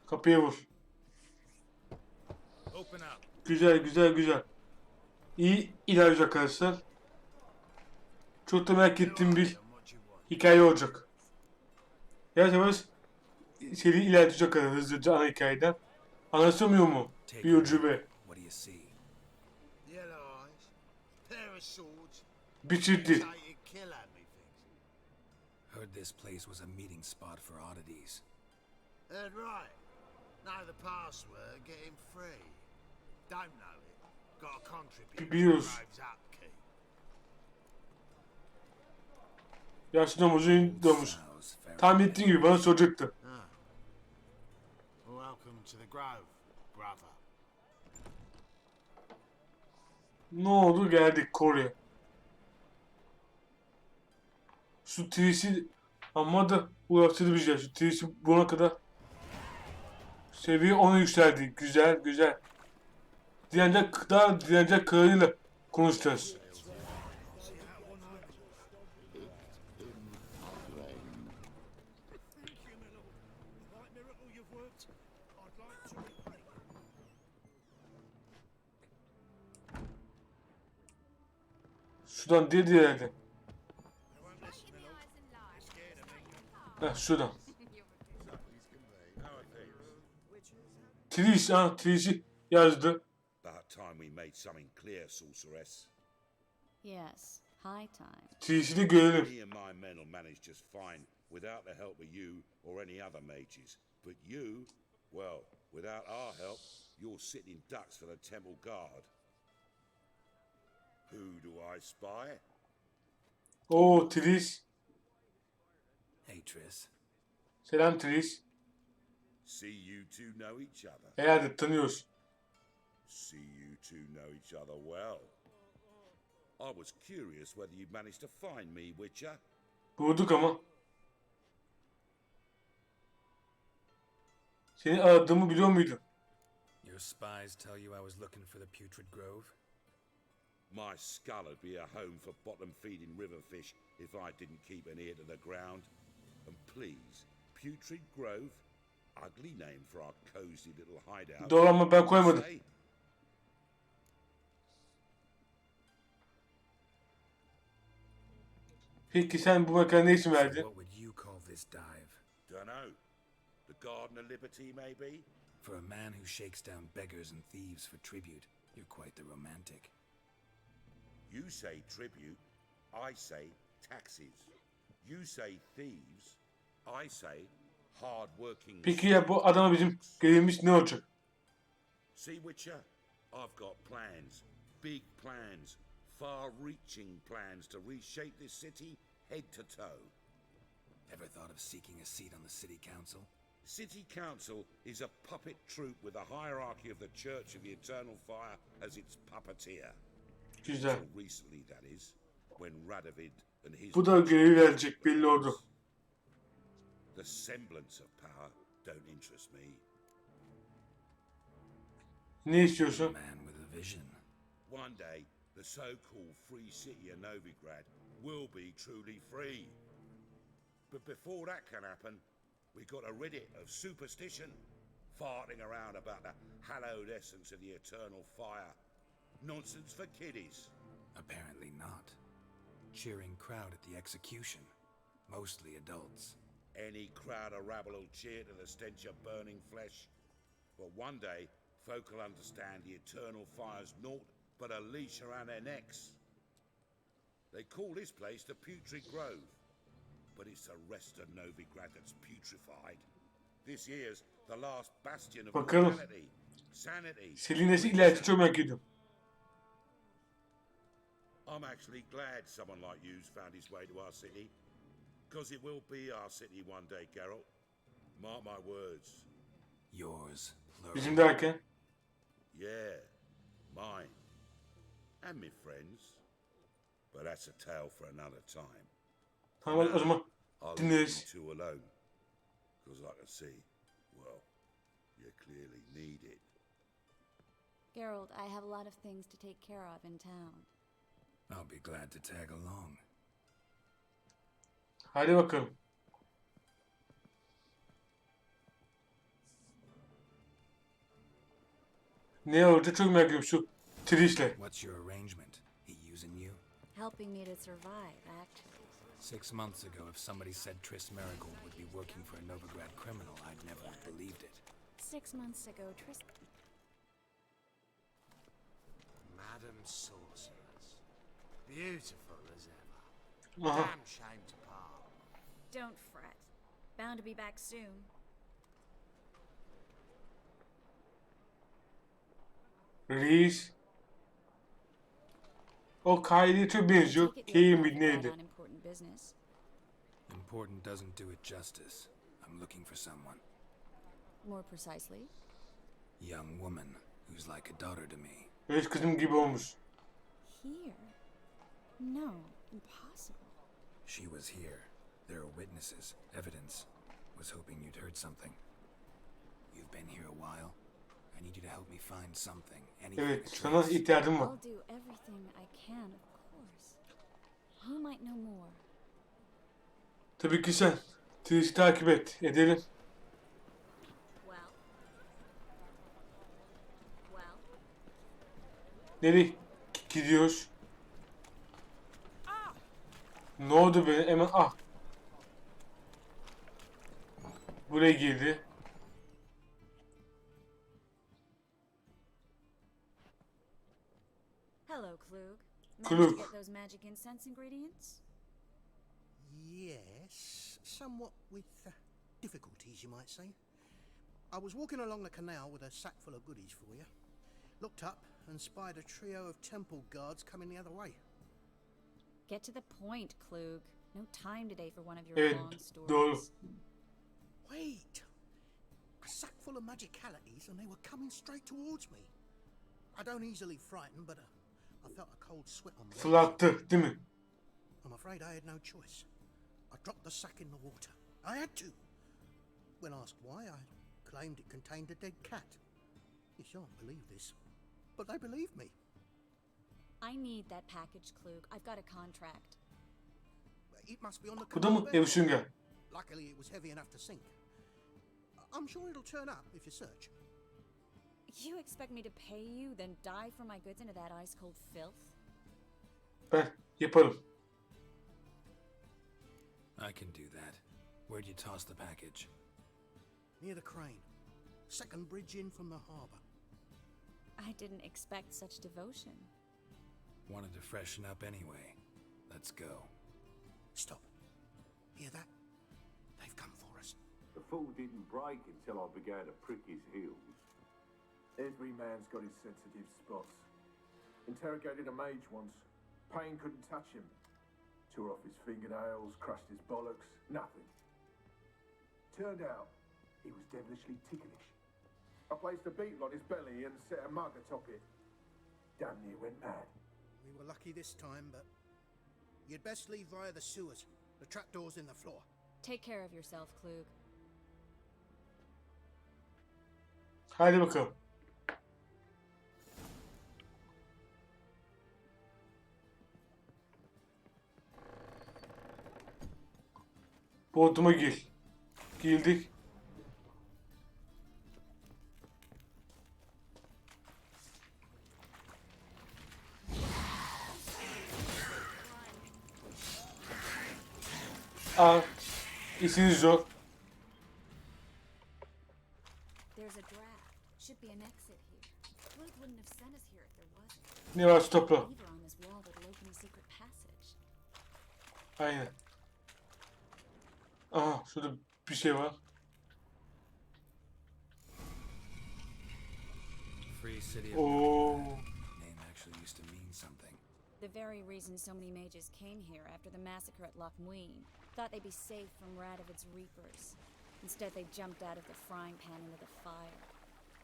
Kapıya vur. Güzel, güzel, güzel. İyi ilerliyor arkadaşlar. Çok da merak ettiğim bir hikaye olacak. Yavaş yavaş seri ilerleyecek kadar hızlıca ana hikayeden. Anlaşılmıyor mu? Bir ucube. Bitirdi. Heard this place was a meeting spot for oddities. Right. Know the password, get him free. Don't know it. Got a contribute. Biliyoruz. Yaşlı domuzun domuz. Tahmin ettiğim gibi bana soracaktı. Welcome to the grove, brother. Ne oldu? Geldik Kore'ye. Şu Tris'i ama da uğraştırdı bir şey. Şu Tris'i buna kadar seviye 10'a yükseldi. Güzel, güzel. Direnecek kararıyla konuşacağız. Şuradan dedi herhalde. Heh, şuradan. Trish, Trish'i yazdı. About time we made something clear, sorceress. Yes, high time. Trish'i de görelim. Me and my men will manage just fine without the help of you or any other mages. But you, well, without our help, you're sitting ducks for the temple guard. Who do I spy? Oo, Trish. Hey, Tris. Selam Trish. See you two know each other. Herhalde tanıyoruz. See you two know each other well. I was curious whether you'd managed to find me, Witcher. Bulduk ama. Seni aradığımı biliyor muydun? Your spies tell you I was looking for the putrid grove? My skull would be a home for bottom-feeding river fish if I didn't keep an ear to the ground. And please, Putrid Grove, ugly name for our cozy little hideout. Doğru ama ben koymadım. Peki sen bu mekana ne isim verdin? What would you call this dive? Dunno. The Garden of Liberty, maybe? For a man who shakes down beggars and thieves for tribute, you're quite the romantic. You say tribute, I say taxes. You say thieves, I say hard-working. Peki ya bu adama bizim görevimiz ne olacak? See, Witcher, I've got plans, big plans, far-reaching plans to reshape this city head to toe. Ever thought of seeking a seat on the city council? City Council is a puppet troupe with a hierarchy of the Church of the Eternal Fire as its puppeteer. Güzel. Until recently, that is, when Radovid and his... Bu da görevi verecek, belli oldu. The semblance of power don't interest me. Ne istiyorsun? Man with a vision. One day, the so-called free city of Novigrad will be truly free. But before that can happen, we got to rid it of superstition, farting around about the hallowed essence of the eternal fire. Nonsense for kiddies. Apparently not. Cheering crowd at the execution. Mostly adults. Any crowd of rabble will cheer to the stench of burning flesh. But one day, folk will understand the eternal fire's naught but a leash around their necks. They call this place the Putrid Grove, but it's the rest of Novigrad that's putrefied. This year's the last bastion of Bakalım. mortality, sanity. Selinesi ilerisi çok merak ediyorum. I'm actually glad someone like you's found his way to our city, because it will be our city one day, Geralt. Mark my words. Yours, plural. Bizim derken? Yeah, mine. And my friends. But that's a tale for another time. Tamam o zaman I'll leave dinleriz. you two alone. Because I can see, well, you clearly need it. Geralt, I have a lot of things to take care of in town. I'll be glad to tag along. Hadi bakalım. Ne oldu çok merak ediyorum şu Trish'le. What's your arrangement? He using you? Helping me to survive, actually. 6 months ago, if somebody said Triss Marigold would be working for a Novigrad criminal, I'd never have believed it. 6 months ago, Madam Sorceress. Beautiful as ever. Aha. Damn shame to part. Don't fret. Bound to be back soon. Reis. O Kylie'ye çok benziyor. Take it Kane you're mi right neydi? on important business. Important doesn't do it justice. I'm looking for someone. More precisely, Young woman who's like a daughter to me. Evet kızım gibi olmuş. here? No, impossible. She was here. There are witnesses, evidence. Was hoping you'd heard something. You've been here a while. I need you to help me find something. Anything. Evet a sana trace. ihtiyacım var. I'll do everything I can, of course. Who might know more? Tabii ki sen. Trish'i takip et. Edelim. Well. Well. Nereye gidiyoruz? Ne oldu be? Hemen ah. Buraya girdi. Hello, Klug. Managed Klug. to get those magic incense ingredients? Yes, somewhat with difficulties, you might say. I was walking along the canal with a sack full of goodies for you. Looked up and spied a trio of temple guards coming the other way. Get to the point, Klug. No time today for one of your Evet, long stories. doğru. Wait! A sack full of magicalities and they were coming straight towards me. I don't easily frighten, but I felt a cold sweat on my Fırlattı, değil mi? I'm afraid I had no choice. I dropped the sack in the water. I had to. When asked why, I claimed it contained a dead cat. You shan't believe this, but they believed me. I need that package, Klug. I've got a contract. It must be on the Bu da mı? canal Ev bed. sünger. Luckily, it was heavy enough to sink. I'm sure it'll turn up if you search. You expect me to pay you, then dive for my goods into that ice-cold filth? Ben yaparım. I can do that. Where'd you toss the package? Near the crane. Second bridge in from the harbour. I didn't expect such devotion. Wanted to freshen up anyway. Let's go. Stop. Hear that? They've come for us. The fall didn't break until I began to prick his heels. Every man's got his sensitive spots. Interrogated a mage once. Pain couldn't touch him. Tore off his fingernails, crushed his bollocks, nothing. Turned out, He was devilishly ticklish. I placed a beetle on his belly and set a mug atop it. Damn near went mad. We were lucky this time, but you'd best leave via the sewers. The trapdoor's in the floor. Take care of yourself, Klug. Hadi bakalım. Bodrum'a gir. Girdik. Al. İşiniz zor. There's a draft. Should be an exit here. Klug wouldn't have sent us here if there wasn't. Ne var topla. Lever on this wall that'll open a secret passage. Aynen. Aha şurada bir şey var. Free city of Oo. name actually used to mean something. The very reason so many mages came here after the massacre at Loch Muin. Thought they'd be safe from Radovid's reapers. Instead, they jumped out of the frying pan into the fire.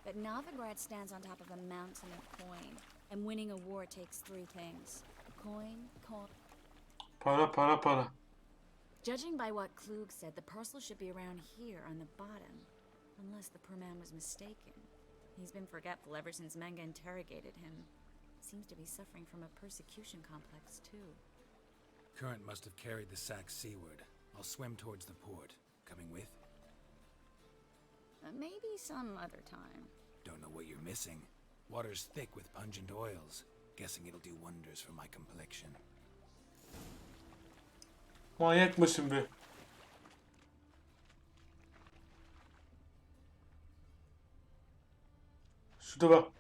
But Novigrad stands on top of a mountain of coin, and winning a war takes three things: coin, coin. Para para para. Judging by what Klug said, the parcel should be around here on the bottom, unless the poor man was mistaken. He's been forgetful ever since Manga interrogated him. Seems to be suffering from a persecution complex, too. Current must have carried the sack seaward. I'll swim towards the port. Coming with? Maybe some other time. Don't know what you're missing. Water's thick with pungent oils. Guessing it'll do wonders for my complexion. Manyak mısın be? Şurada bak.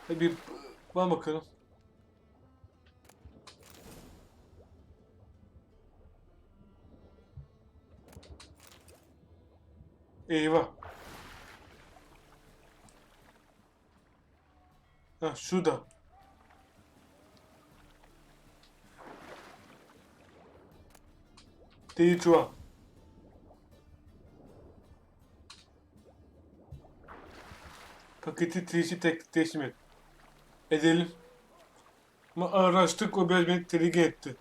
Bir bana bakalım. Eyvah. Ha şurada. Değil çuval. Paketi teslim et. Edelim. Ama araştık, o biraz beni tedirgin etti.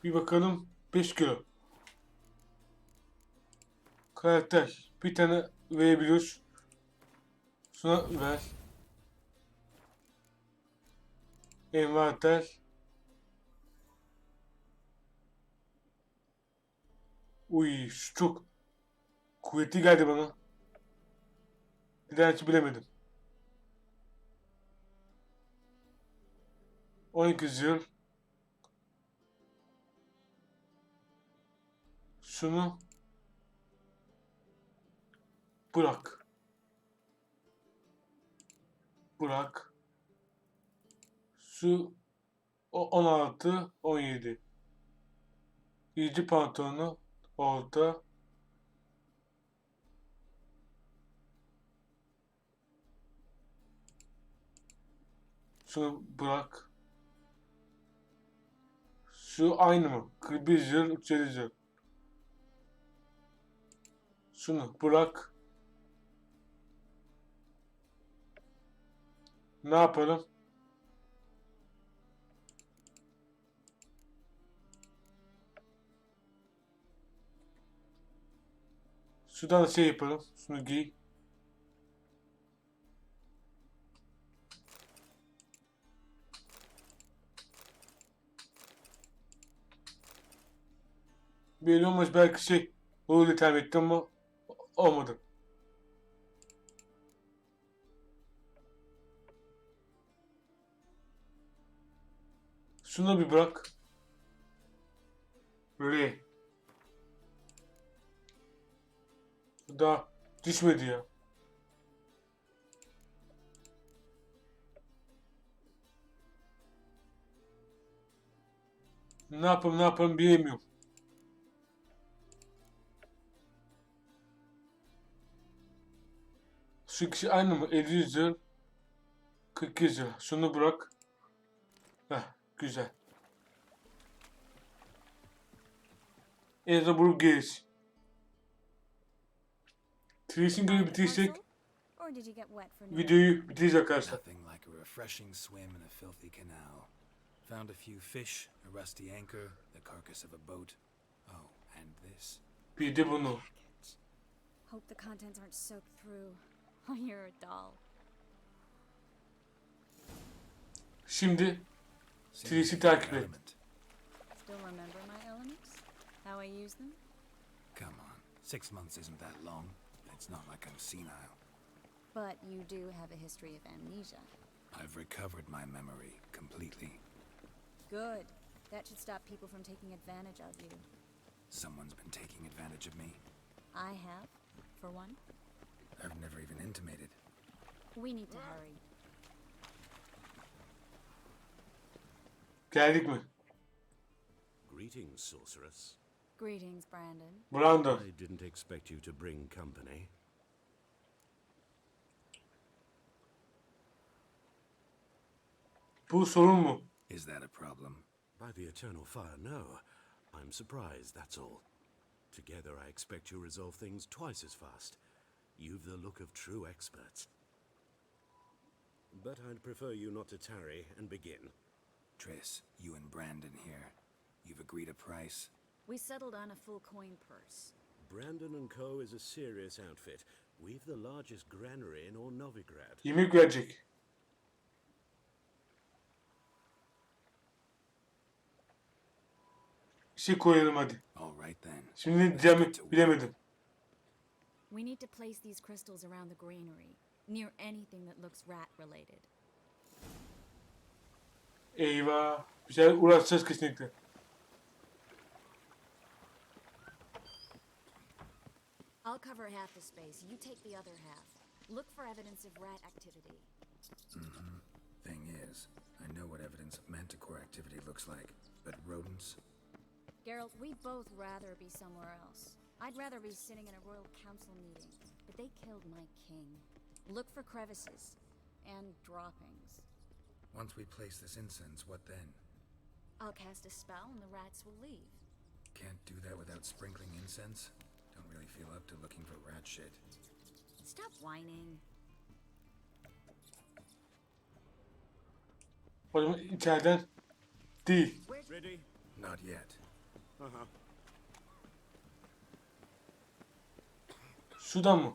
Bir bakalım. 5 kilo. Karakter. Bir tane verebiliyoruz. Şuna ver. Envanter. Uy, şu çok kuvvetli geldi bana. Neden hiç bilemedim. 12 yıl. Şunu bırak. Bırak. Şu 16, 17. İyici pantolonu orta. Şunu bırak. Şu aynı mı? 41 yıl, 37 yıl. Şunu bırak. Ne yapalım? Şuradan da şey yapalım. Şunu giy. Belli olmaz, belki şey öyle tahmin ettim ama olmadı. Şunu bir bırak. Böyle. Daha düşmedi ya. Ne yapalım bilemiyorum. Şu kişi aynı mı? 700 yıl. 42 yıl. Şunu bırak. Heh, güzel. Ezra bulup geliş. Trish'in görevi bitirsek Or did you get wet for no videoyu bitireceğiz arkadaşlar. Nothing like a refreshing swim in a filthy canal. Found a few fish, a rusty anchor, the carcass of a boat. Oh, and this. Bir de bunu. Hope the contents aren't soaked through. Oh, you're a doll. Şimdi Trish'i takip et. Still remember my elements? How I use them? Come on, 6 months isn't that long. It's not like I'm senile. But you do have a history of amnesia. I've recovered my memory completely. Good. That should stop people from taking advantage of you. Someone's been taking advantage of me. I have, for one. I've never even intimated. We need to hurry. Geldik mi? Greetings, sorceress. Greetings, Brandon. Brandon. I didn't expect you to bring company. Bu sorun mu? Is that a problem? By the eternal fire, no. I'm surprised, that's all. Together, I expect you resolve things twice as fast. You've the look of true experts. But I'd prefer you not to tarry and begin. Triss, you and Brandon here. You've agreed a price? We settled on a full coin purse. Brandon and Co. is a serious outfit. We've the largest granary in all Novigrad. Yemek verecek. Bir şey koyalım hadi. All right then. Şimdi ne diyeceğimi bilemedim. We need to place these crystals around the granary, near anything that looks rat-related. Eyvah. Bir şeyler uğraşacağız kesinlikle. I'll cover half the space, you take the other half. Look for evidence of rat activity. Thing is, I know what evidence of manticore activity looks like, but rodents? Geralt, we'd both rather be somewhere else. I'd rather be sitting in a royal council meeting, but they killed my king. Look for crevices and droppings. Once we place this incense, what then? I'll cast a spell and the rats will leave. Can't do that without sprinkling incense? Don't really feel up to looking for rat shit. Stop whining. O zaman içeriden değil. Ready? Not yet. Sudan mı?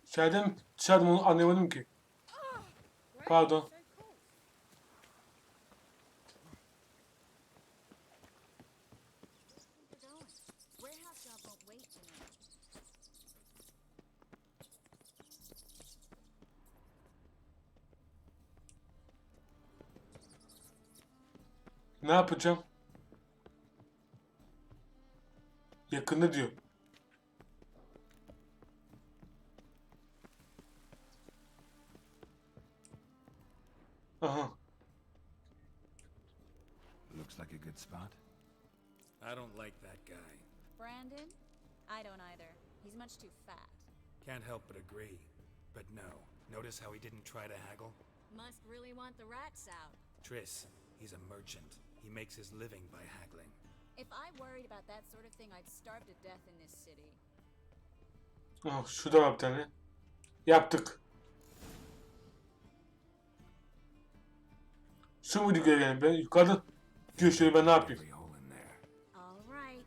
İçeriden mi? Dışarıdan onu anlayamadım ki. Pardon. Warehouse job won't wait for me. Ne yapacağım? Yakında diyor. Aha. Looks like a good spot. I don't like that guy. Brandon? I don't either. He's much too fat. Can't help but agree. But no, notice how he didn't try to haggle? Must really want the rats out. Triss, he's a merchant. He makes his living by haggling. If I worried about that sort of thing, I'd starve to death in this city. Oh, şurada var bir tane. Yaptık. Şu muydu görev yani? Ben yukarıda görüşüyorum, ben ne yapayım? All right.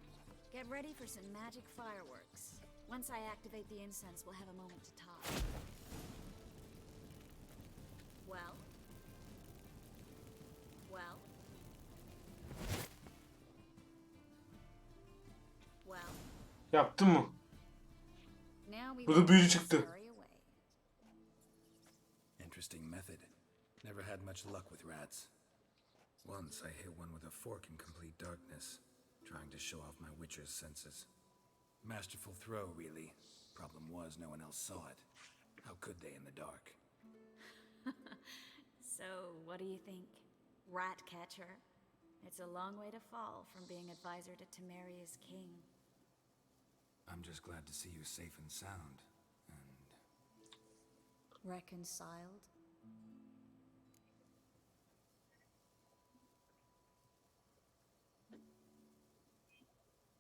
Get ready for some magic fireworks. Once I activate the incense, we'll have a moment to talk. Well? Well? Well? Yaptın mı? Now we Bu da büyücü çıktı. scurry away. Interesting method. Never had much luck with rats. Once I hit one with a fork in complete darkness, trying to show off my witcher's senses. Masterful throw, really. Problem was, no one else saw it. How could they in the dark? So, what do you think? Rat catcher? It's a long way to fall from being advisor to Temeria's king. I'm just glad to see you safe and sound. And Reconciled?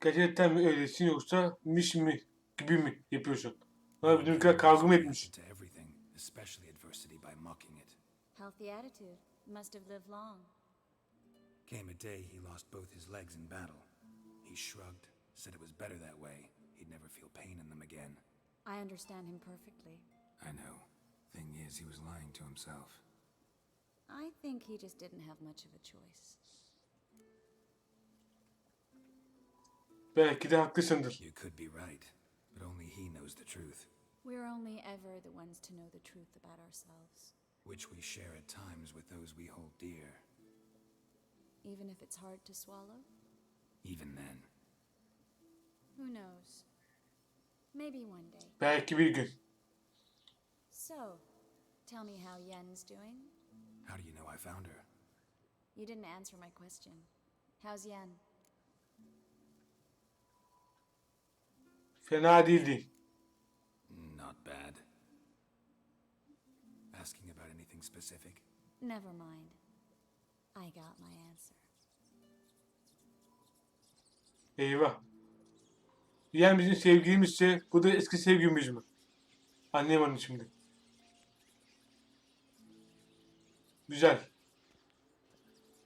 Gerçekten mi öylesin yoksa miş mi gibi mi yapıyorsun? Bana bir kadar kavga mı etmiş? to everything, especially adversity, by mocking it. Healthy attitude. Must have lived long. Came a day he lost both his legs in battle. He shrugged, said it was better that way. He'd never feel pain in them again. I understand him perfectly. I know. Thing is, he was lying to himself. I think he just didn't have much of a choice. Belki de haklısındır. You could be right, but only he knows the truth. We're only ever the ones to know the truth about ourselves. Which we share at times with those we hold dear. Even if it's hard to swallow? Even then. Who knows? Maybe one day. Belki bir gün. So, tell me how Yen's doing? How do you know I found her? You didn't answer my question. How's Yen? Fena değildi. Not bad. Asking about anything specific? Never mind. I got my answer. Eyvah. Yani bizim sevgilimizse bu da eski sevgilimiz mi? Anlayamadım şimdi. Güzel.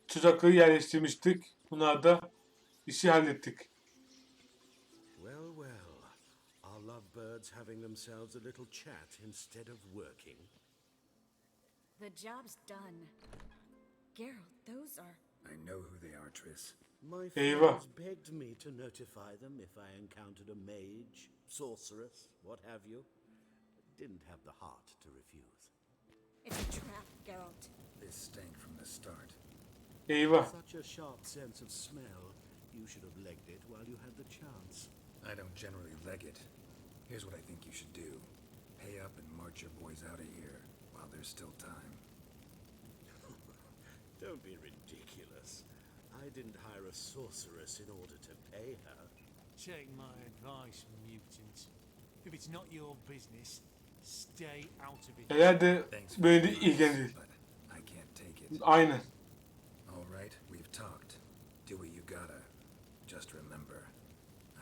Tuzakları yerleştirmiştik. Bunlar da işi hallettik. Well, well. Are lovebirds having themselves a little chat instead of working? The job's done. Geralt, those are... I know who they are, Triss. My Eyvah. friends begged me to notify them if I encountered a mage, sorceress, what have you. Didn't have the heart to refuse. It's a trap, Geralt. This stank from the start. Eyvah. Such a sharp sense of smell. You should have legged it while you had the chance. I don't generally leg it. Here's what I think you should do. Pay up and march your boys out of here while there's still time. Don't be ridiculous. I didn't hire a sorceress in order to pay her. Take my advice, mutant. If it's not your business, stay out of it. Herhalde böyle de ilgilenir. I can't take it. Aynen. All right, we've talked. Do what you gotta. Just remember,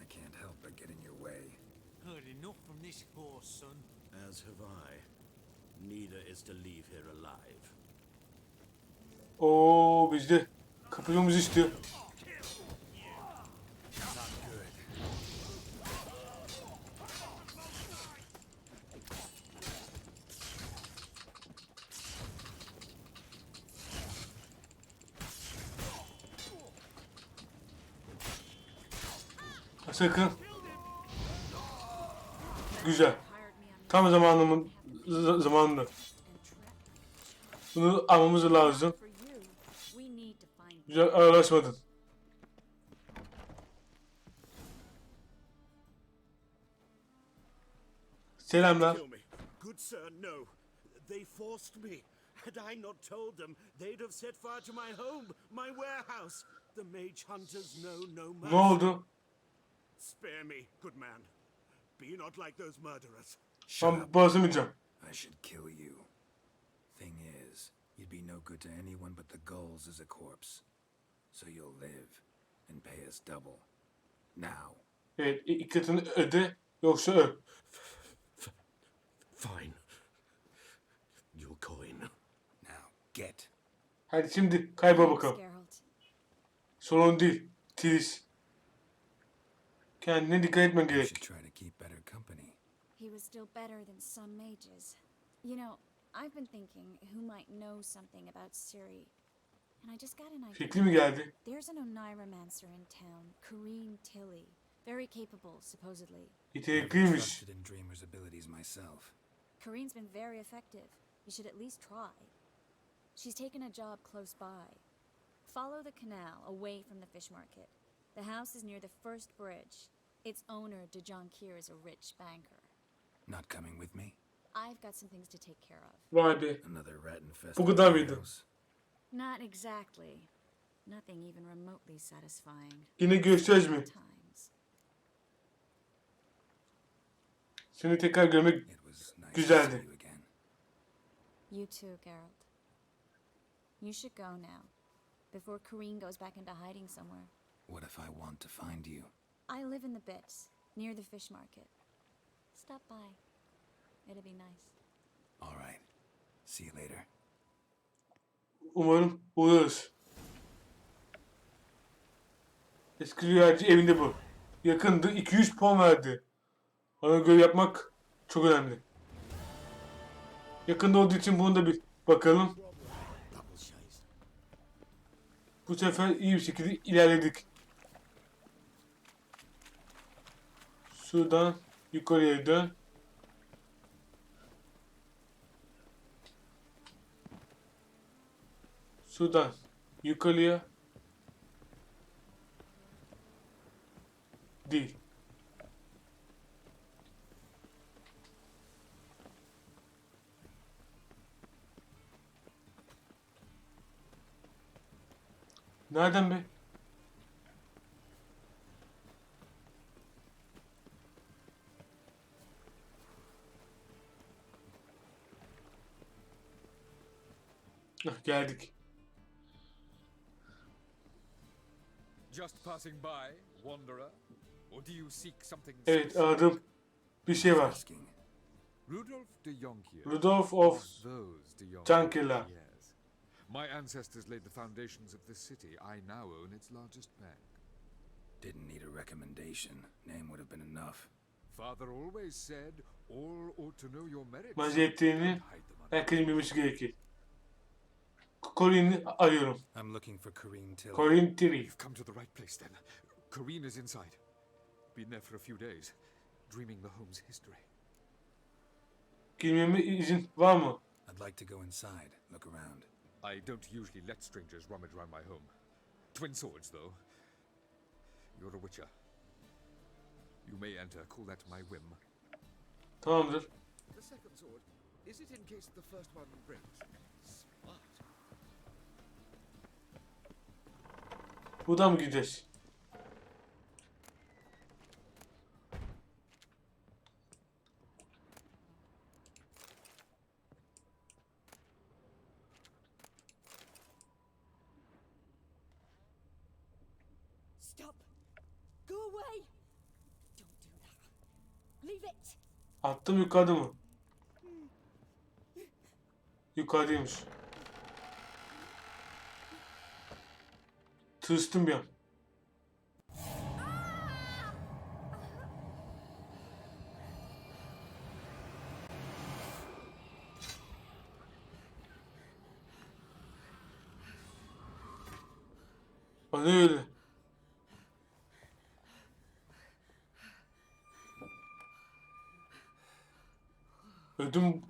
I can't help but get in your way. Heard enough from this horse, son. As have I. Neither is to leave here alive. Oo, biz de kapılmamızı istiyor. Sakın. Güzel. Tam zamanında. Bunu almamız lazım. Güzel araşmadın. Selamlar. Kill me. Good sir, no. They forced me. Had I not told them, they'd have set fire to my home, my warehouse. The mage hunters know no mercy. Ne oldu? Spare me, good man. Be not like those murderers. Ben basmayacağım. I should kill you. Thing is, you'd be no good to anyone but the gulls as a corpse. So you'll live and pay us double. Now. Evet, iki katını öde yoksa öl. Fine. Your coin. Now, get. Hadi şimdi kaybol bakalım. Sorun değil. Tris. Kendine dikkat etmen gerek. Try to keep better company. He was still better than some mages. You know, I've been thinking who might know something about Ciri. And I just got an idea. Fikri mi geldi? There's an Oneiromancer in town, Kareen Tilly. Very capable, supposedly. Yetenekliymiş. Trusted in Dreamer's abilities myself. Kareen's been very effective. You should at least try. She's taken a job close by. Follow the canal away from the fish market. The house is near the first bridge. Its owner, Dejonkir, is a rich banker. Not coming with me? I've got some things to take care of. Vay be. Another rat Bu infested kadar mıydı? warehouse? Not exactly. Nothing even remotely satisfying. Yine görüşeceğiz mi? Times. Seni tekrar görmek güzeldi. You too, Geralt. You should go now, before Kareen goes back into hiding somewhere. What if I want to find you? I live in the Bits, near the fish market. Stop by. It'll be nice. All right. See you later. Umarım uğrarız. Eski rüyacı evinde bu. Yakındı. 200 puan verdi. Bana göre yapmak çok önemli. Yakında olduğu için bunu da bir bakalım. Bu sefer iyi bir şekilde ilerledik. Şuradan yukarıya dön. Şuradan yukarıya değil. Nereden be? Geldik. Just passing by, wanderer? Or do you seek something Evet, special? aradım. Bir şey var. Rudolf de Jonkir. Rudolf of Those de Jonkir. Cankela. Yes. My ancestors laid the foundations of this city. I now own its largest bank. Didn't need a recommendation. Name would have been enough. Father always said, all ought to know your merits. Maziyetlerini herkesin bilmesi gerekir. Corinne'i arıyorum. I'm looking for Kareen Tilly. Corinne Tilly. You've come to the right place then. Kareen is inside. Been there for a few days, dreaming the home's history. Girmeme izin var mı? I'd like to go inside, look around. I don't usually let strangers rummage around my home. Twin swords, though. You're a witcher. You may enter, call that my whim. Tamamdır. The second sword, is it in case the first one breaks? Smart. Buradan mı gideceğiz? Stop! Go away! Don't do that. Leave it! Attım yukarıda mı? Yukarıdaymış. Tırstım bir an. O ne öyle? Ödüm.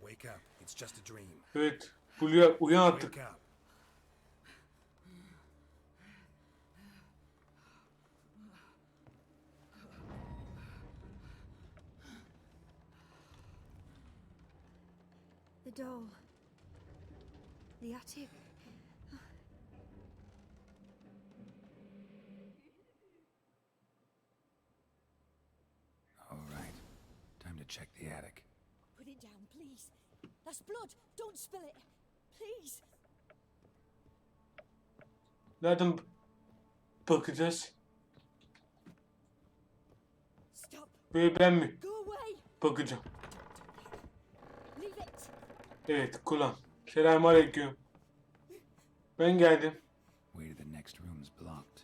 Wake up. It's just a dream. Evet. Buraya uyan artık. Wake up. The doll. The attic. All right. Time to check the attic. Put it down, please. That's blood. Don't spill it. Please. Nereden bakacağız? Stop. Ve ben mi Go away. bakacağım? Leave it. Evet, kullan. Selamünaleyküm. Ben geldim. Way to the next room's blocked.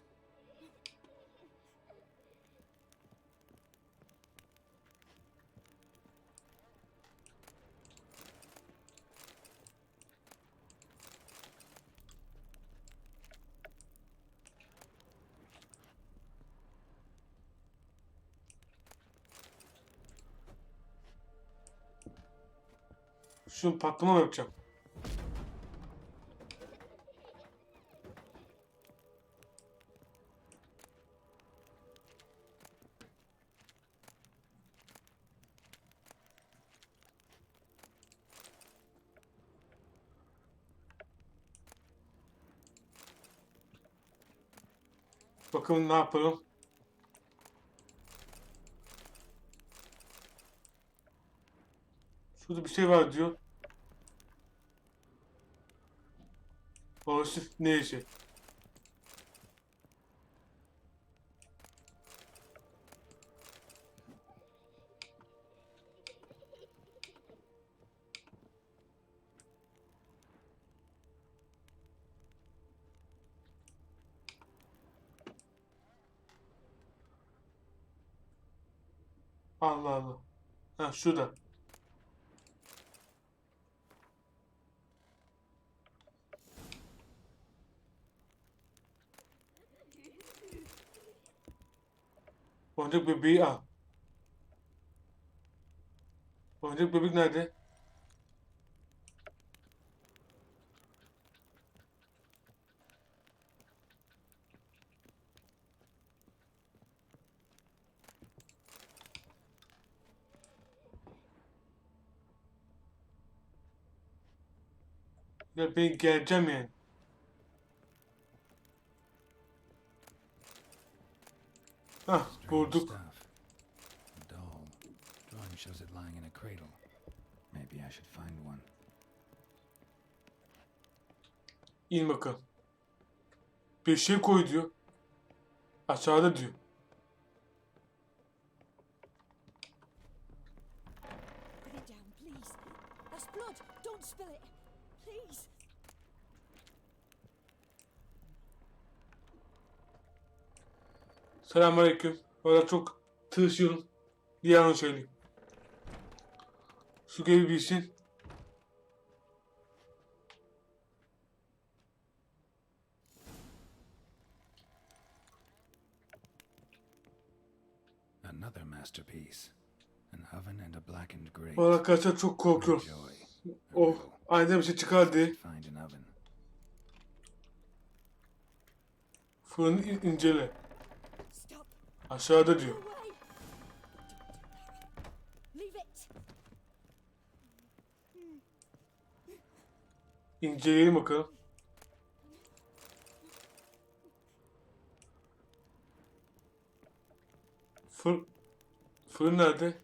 Şunu patlama mı yapacağım? Bakalım ne yapalım. Şurada bir şey var diyor. Orası ne işi? Allah Allah. Ha şurada. Oyuncak bebeği al. Oyuncak bebek nerede? Ya ben geleceğim yani. Hah bulduk. A doll. Drawing shows it lying in a cradle. Maybe I should find one. İn bakalım. Bir şey koy diyor. Aşağıda diyor. Put it down, please. That's blood. Don't spill it. Please. Selamünaleyküm. Valla çok tırsıyorum. Bir yalan söyleyeyim. Su gibi bilsin. Another masterpiece. An oven and a blackened grate. Valla arkadaşlar çok korkuyorum. Oh, aynen bir şey çıkar diye. Find an oven. Fırını incele. Aşağıda diyor. Leave it. İnceleyelim bakalım. Fırın nerede?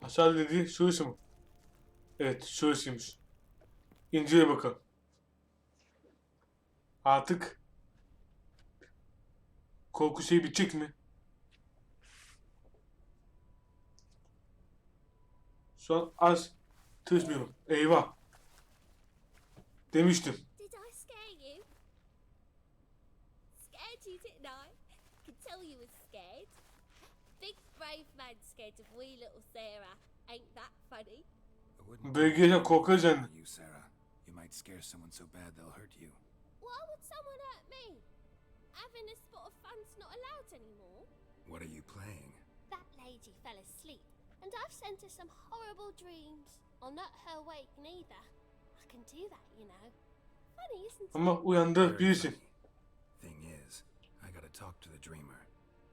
Aşağıda dediği şurası mı? Evet şurasıymış. İncele bakalım. Artık korku şeyi bitecek mi? Şu an az tırsmıyorum. Eyvah. Demiştim. Did I scare you? Scared you, didn't I? Could tell you was scared. Big brave man scared of wee little Sarah. Ain't that funny? Belgeyle korkarız yani. You, Sarah. You might scare someone so bad they'll hurt you. Why would someone hurt me? Having a spot of fun's not allowed anymore. What are you playing? That lady fell asleep, and I've sent her some horrible dreams. I'll not her wake neither. I can do that, you know. Funny, isn't it? Ama uyandı birisi. Thing is, I gotta talk to the dreamer,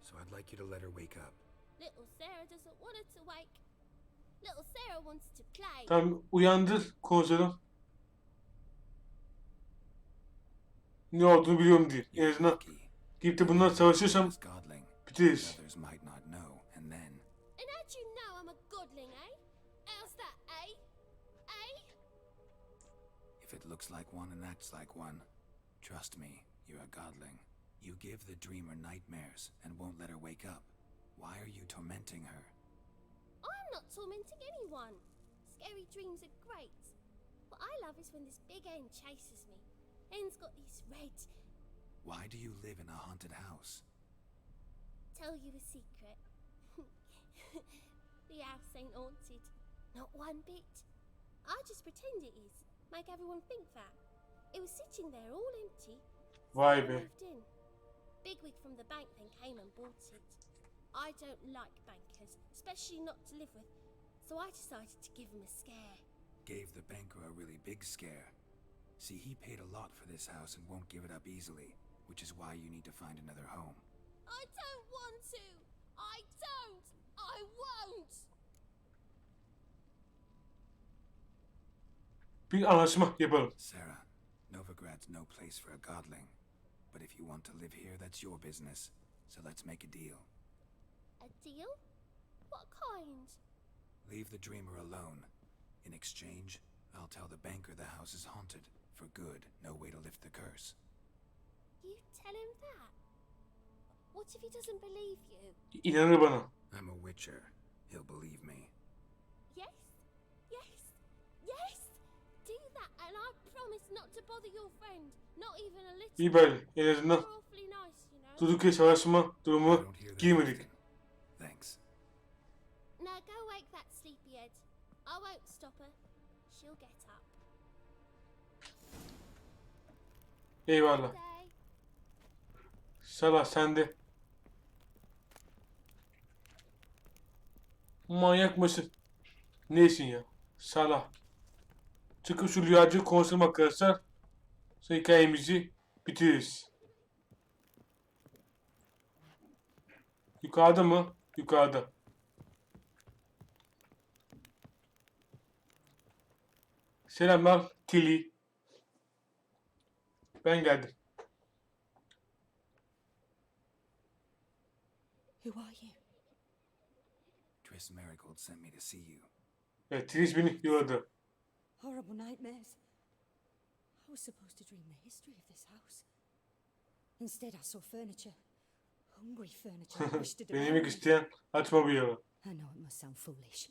so I'd like you to let her wake up. Little Sarah doesn't want her to wake. Little Sarah wants to play. Tam uyandır konuşalım. Ne olduğunu biliyorum diye. En azından gidip de bundan savaşırsam bitiririz. And how'd you know I'm a godling, eh? How's that, eh? Eh? If it looks like one and acts like one, trust me, you're a godling. You give the dreamer nightmares and won't let her wake up. Why are you tormenting her? I'm not tormenting anyone. Scary dreams are great. What I love is when this big hen chases me. Hen's got these red... Why do you live in a haunted house? Tell you a secret. The house ain't haunted. Not one bit. I just pretend it is. Make everyone think that. It was sitting there all empty. Vay I be. moved in. Bigwig from the bank then came and bought it. I don't like bankers, especially not to live with, so I decided to give him a scare. Gave the banker a really big scare. See, he paid a lot for this house and won't give it up easily, which is why you need to find another home. I don't want to! I don't! I won't! bir anlaşma yapalım. Sarah, Novigrad's no place for a godling. But if you want to live here, that's your business. So let's make a deal. A deal? What kind? Leave the dreamer alone. In exchange, I'll tell the banker the house is haunted. For good, no way to lift the curse. You tell him that? What if he doesn't believe you? İnanır bana. I'm a witcher. He'll believe me. Yes? Yes? Yes? Do that and I promise not to bother your friend. Not even a little. İyi böyle. En azından You're awfully nice, you know. durduk yere savaşma durumu girmedik. Thanks. Now go wake that sleepyhead. I won't stop her. She'll get up. Eyvallah. Salah sende. Manyak mısın? Neysin ya? Salah. Çıkıp şu rüyacı konuşalım arkadaşlar. Sonra hikayemizi bitiririz. Yukarıda mı? Yukarıda. Selamlar Tilly. Ben geldim. Who are you? Triss Marigold sent me to see you. Evet, Tilly beni yolladı. Horrible nightmares. I was supposed to dream the history of this house. Instead, I saw furniture. Hungry furniture that wished to Beni devour yemek me. isteyen açma bir yere. I know it must sound foolish,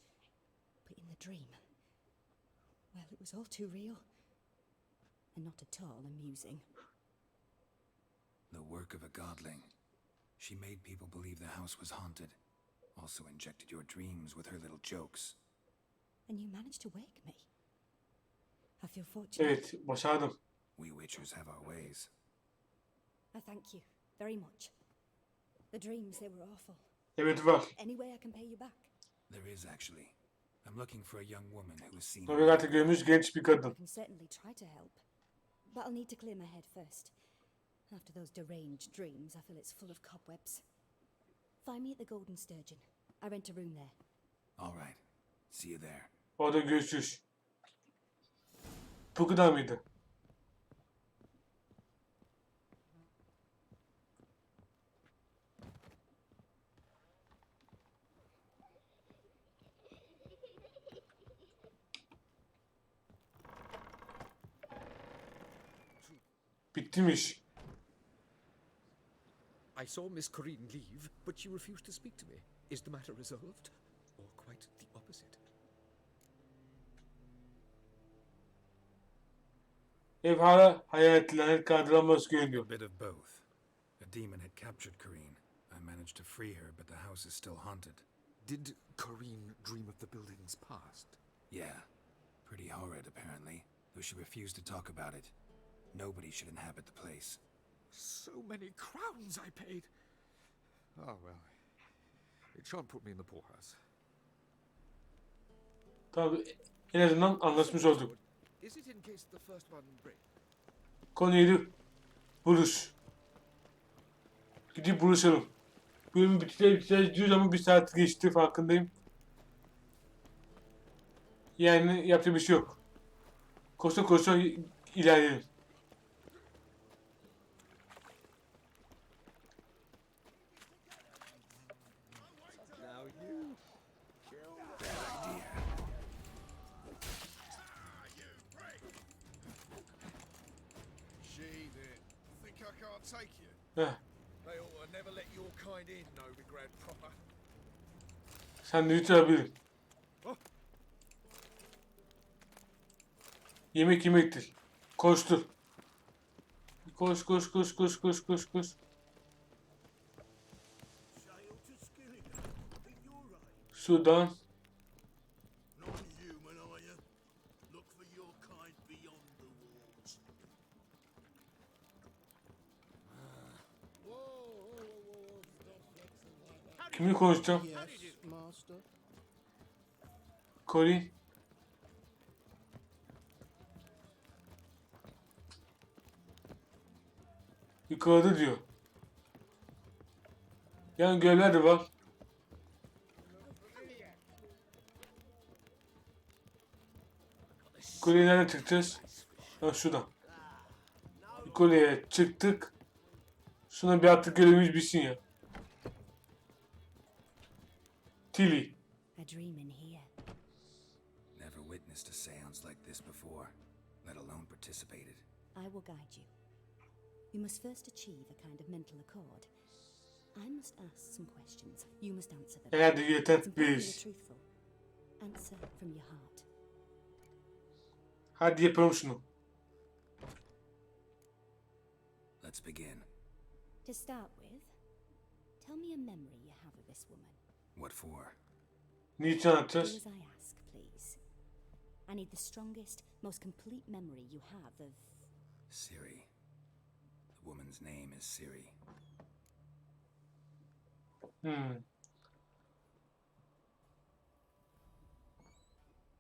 but in the dream, well, it was all too real. And not at all amusing. The work of a godling. She made people believe the house was haunted. Also injected your dreams with her little jokes. And you managed to wake me. I feel fortunate. Evet, başardım. We witchers have our ways. I thank you very much. The dreams, they were awful. Evet var. Any way I can pay you back? There is actually. I'm looking for a young woman who has seen... Novigrad'ı görmüş genç bir kadın. I can certainly try to help. But I'll need to clear my head first. After those deranged dreams, I feel it's full of cobwebs. Find me at the Golden Sturgeon. I rent a room there. All right. See you there. Orada görüşürüz. Bu kadar mıydı? Bitti mi iş? I saw Miss Corinne leave, but she refused to speak to me. Is the matter resolved? Or quite the opposite? Ev hala hayaletlerine kaldırılması görünüyor. A bit of both. A demon had captured Corinne. I managed to free her, but the house is still haunted. Did Corinne dream of the building's past? Yeah. Pretty horrid, apparently. Though she refused to talk about it. Nobody should inhabit the place. So many crowns I paid. Oh well. It shan't put me in the poorhouse. Tabii en azından anlaşmış olduk. Is it in case the first one breaks? Konuyla buluş. Gidip buluşalım. Bölümü bitireceğiz diyoruz ama bir saat geçti farkındayım. Yani yapacak bir şey yok. Koşa koşa ilerleyelim. Take you. Heh. They ought to never let your kind in, Novigrad proper. Sen de yutabilirim. Yemek yemektir. Koştur. Koş koş koş koş koş koş koş. Sudan. Kimi konuşacağım? Yes, master. Colin. Yukarıda diyor. Yani görevler de var. Yukarıya nereden çıkacağız? Ha, şuradan. Yukarıya çıktık. Şuna bir artık görevimiz bitsin ya. Tilly. A dream in here. Never witnessed a seance like this before, let alone participated. I will guide you. You must first achieve a kind of mental accord. I must ask some questions. You must answer them. Eğer de yeter It's important biz. you're truthful. Answer from your heart. Hadi yapalım şunu. Let's begin. To start with, tell me a memory you have of this woman. What for? Niçin Do anlatacağız? as I ask, please. I need the strongest, most complete memory you have of... Siri. The woman's name is Siri.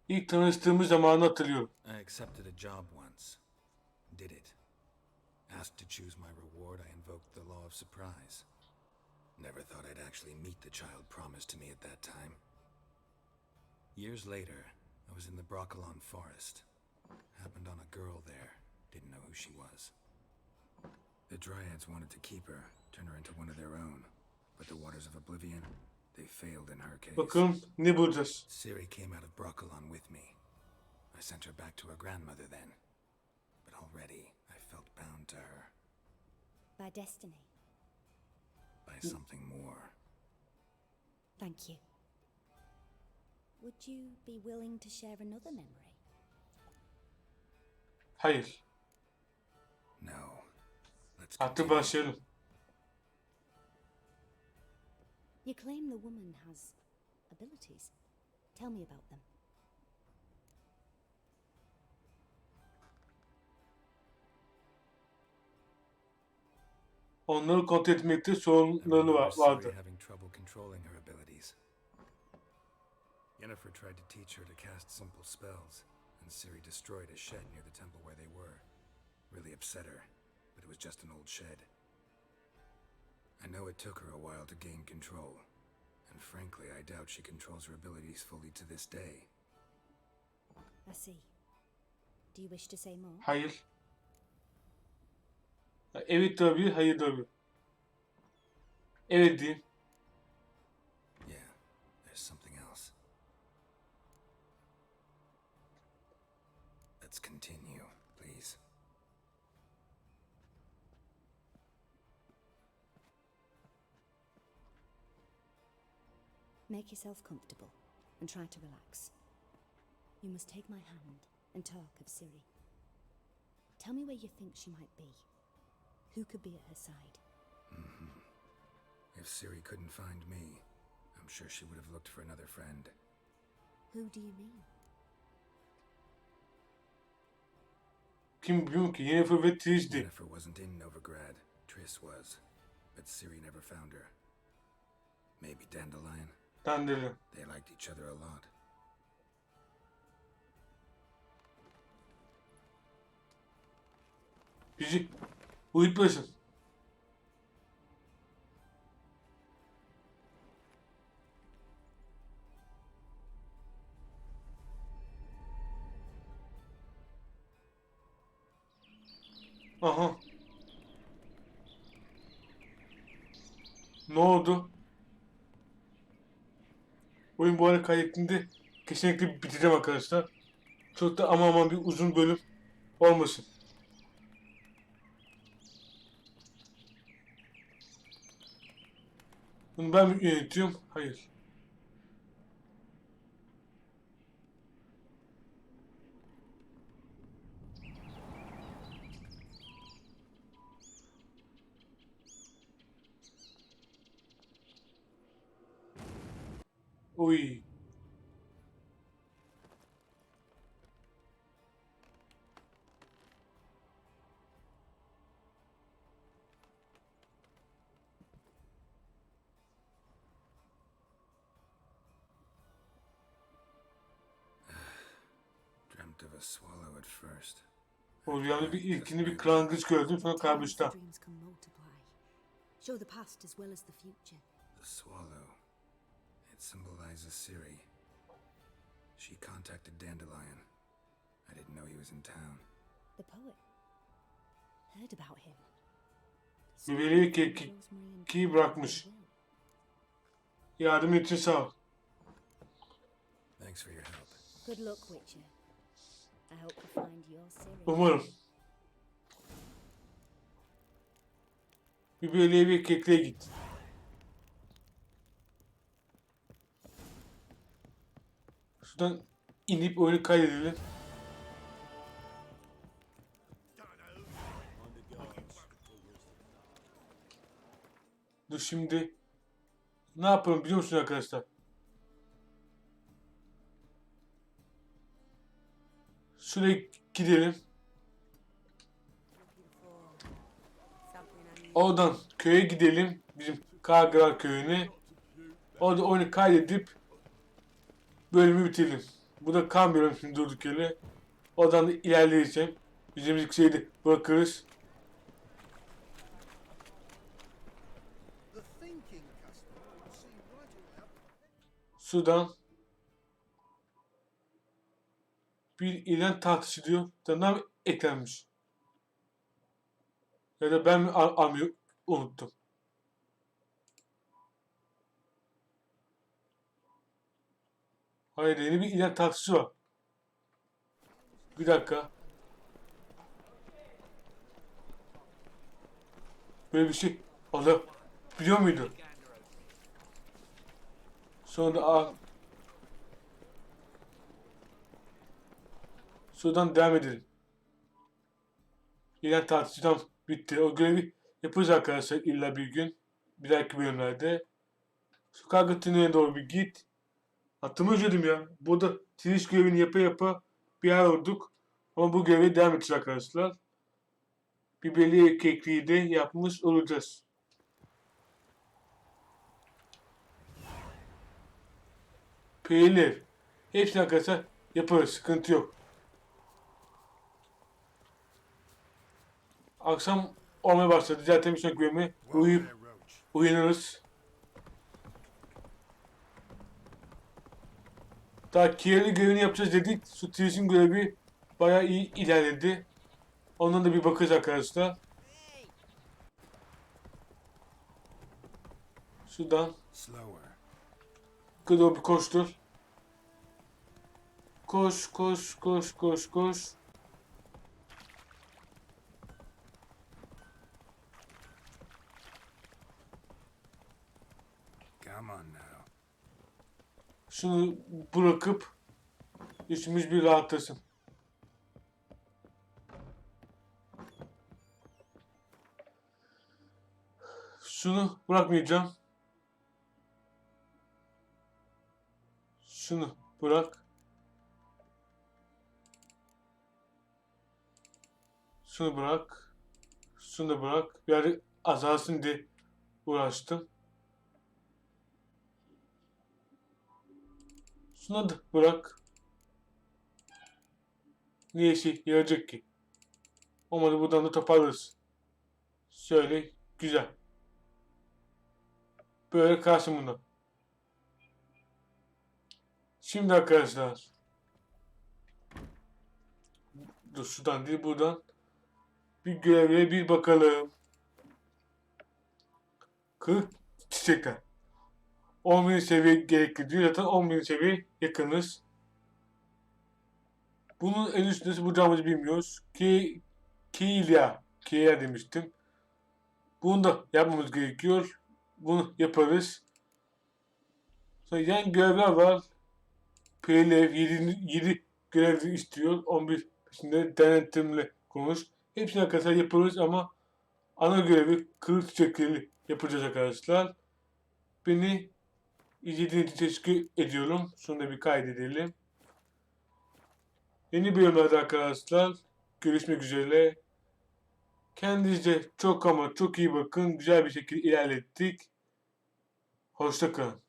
İlk tanıştığımız zamanı hatırlıyorum. I accepted a job once. Did it. Asked to choose my reward, I invoked the law of surprise. Never thought I'd actually meet the child promised to me at that time. Years later, I was in the Broccolon forest. Happened on a girl there. Didn't know who she was. The Dryads wanted to keep her, turn her into one of their own. But the waters of oblivion, they failed in her case. Bakalım ne bulacağız? Siri came out of Broccolon with me. I sent her back to her grandmother then. But already, I felt bound to her. By destiny. By something more. Thank you. Would you be willing to share another memory? Hayır. No. Let's Artık başlayalım. You claim the woman has abilities. Tell me about them. Onları kontrol etmekte sorunları vardı. Siri having trouble controlling her abilities. Yennefer tried to teach her to cast simple spells, and Siri destroyed a shed near the temple where they were. Really upset her, but it was just an old shed. I know it took her a while to gain control, and frankly, I doubt she controls her abilities fully to this day. I see. Do you wish to say more? Hayır. Evet de olabilir, hayır da olabilir. Evet diyeyim. Yeah, there's something else. Let's continue, please. Make yourself comfortable and try to relax. You must take my hand and talk of Siri. Tell me where you think she might be. Who could be at her side? If Siri couldn't find me, I'm sure she would have looked for another friend. Who do you mean? Kim bilmiyorum ki. Yennefer ve Trish'di. Yennefer wasn't in Novigrad. Triss was. But Siri never found her. Maybe Dandelion? Dandelion. They liked each other a lot. Bizi uyutmasın. Aha. Ne oldu? Oyun bu arada kaydettiğinde kesinlikle bitireceğim arkadaşlar. Çok da aman bir uzun bölüm olmasın. Bunu ben mi yönetiyorum? Hayır. Uy. Dreamt of a swallow at first. O rüyamda bir ilkini bir kırlangıç gördüm sonra kabustan. Dreams can multiply. Show the past as well as the future. The swallow. It symbolizes Siri. She contacted Dandelion. I didn't know he was in town. The poet. Heard about him. Birbirliği keki bırakmış. Yardım için sağ ol. Thanks for your help. Good luck, Witcher. I hope you find your series. Umarım. Birbirliği bir kekliğe git. Şuradan inip oyunu kaydedelim. Dur şimdi. Ne yapalım biliyor musunuz arkadaşlar? Şuraya gidelim. Oradan köye gidelim. Bizim Kargılar köyüne. Orada oyunu kaydedip bölümü bitirelim. Burada kalmıyorum şimdi durduk yere. Oradan da ilerleyeceğim. Bizim şeyde bırakırız. Sudan bir ilan tartışılıyor. Tanım eklenmiş. Ya da ben mi almıyor unuttum. Hayır, yeni bir ilan tartışı var. Bir dakika. Böyle bir şey Allah biliyor muydu? Sonra şuradan devam edelim. İlan tartışıdan bitti. O görevi yaparız arkadaşlar illa bir gün. Bir dahaki bölümlerde. Sokak tüneliğine doğru bir git. Atımı özledim ya. Burada tiriş görevini yapa bir yer olduk. Ama bu görevi devam edeceğiz arkadaşlar. Biberli kekliği de yapmış olacağız. Peynir. Hepsini arkadaşlar yaparız. Sıkıntı yok. Akşam olmaya başladı. Zaten bir sonraki bölümü uyuyup uyanırız. Daha kirli görevini yapacağız dedik. Su tirişin görevi bayağı iyi ilerledi. Ondan da bir bakacağız arkadaşlar. Şuradan. Kıdo bir koştur. Koş koş koş koş koş. Come on now. Şunu bırakıp içimiz bir rahatlasın. Şunu bırakmayacağım. Şunu bırak. Şunu bırak. Şunu da bırak. Yani azalsın diye uğraştım. Şunu da bırak. Niye işe yarayacak ki? Olmadı buradan da toparlarız. Şöyle güzel. Böyle karşımda. Şimdi arkadaşlar. Dur şuradan değil buradan. Bir görevlere bir bakalım. 40 çiçekler. 10.000 seviye gerekli diyor. Zaten 10.000 seviye yakınız. Bunun en üstü nasıl bulacağımızı bilmiyoruz. Kilia demiştim. Bunu da yapmamız gerekiyor. Bunu yaparız. Sonra yan görevler var. PLF 7 görev istiyor. 11 peşinde denetimle konuş. Hepsini arkadaşlar yaparız ama ana görevi kırık çiçekleri yapacağız arkadaşlar. Beni izlediğiniz için teşekkür ediyorum. Şunu da bir kaydedelim. Yeni bölümlerde arkadaşlar görüşmek üzere. Kendinize çok ama çok iyi bakın. Güzel bir şekilde ilerlettik. Hoşça kalın.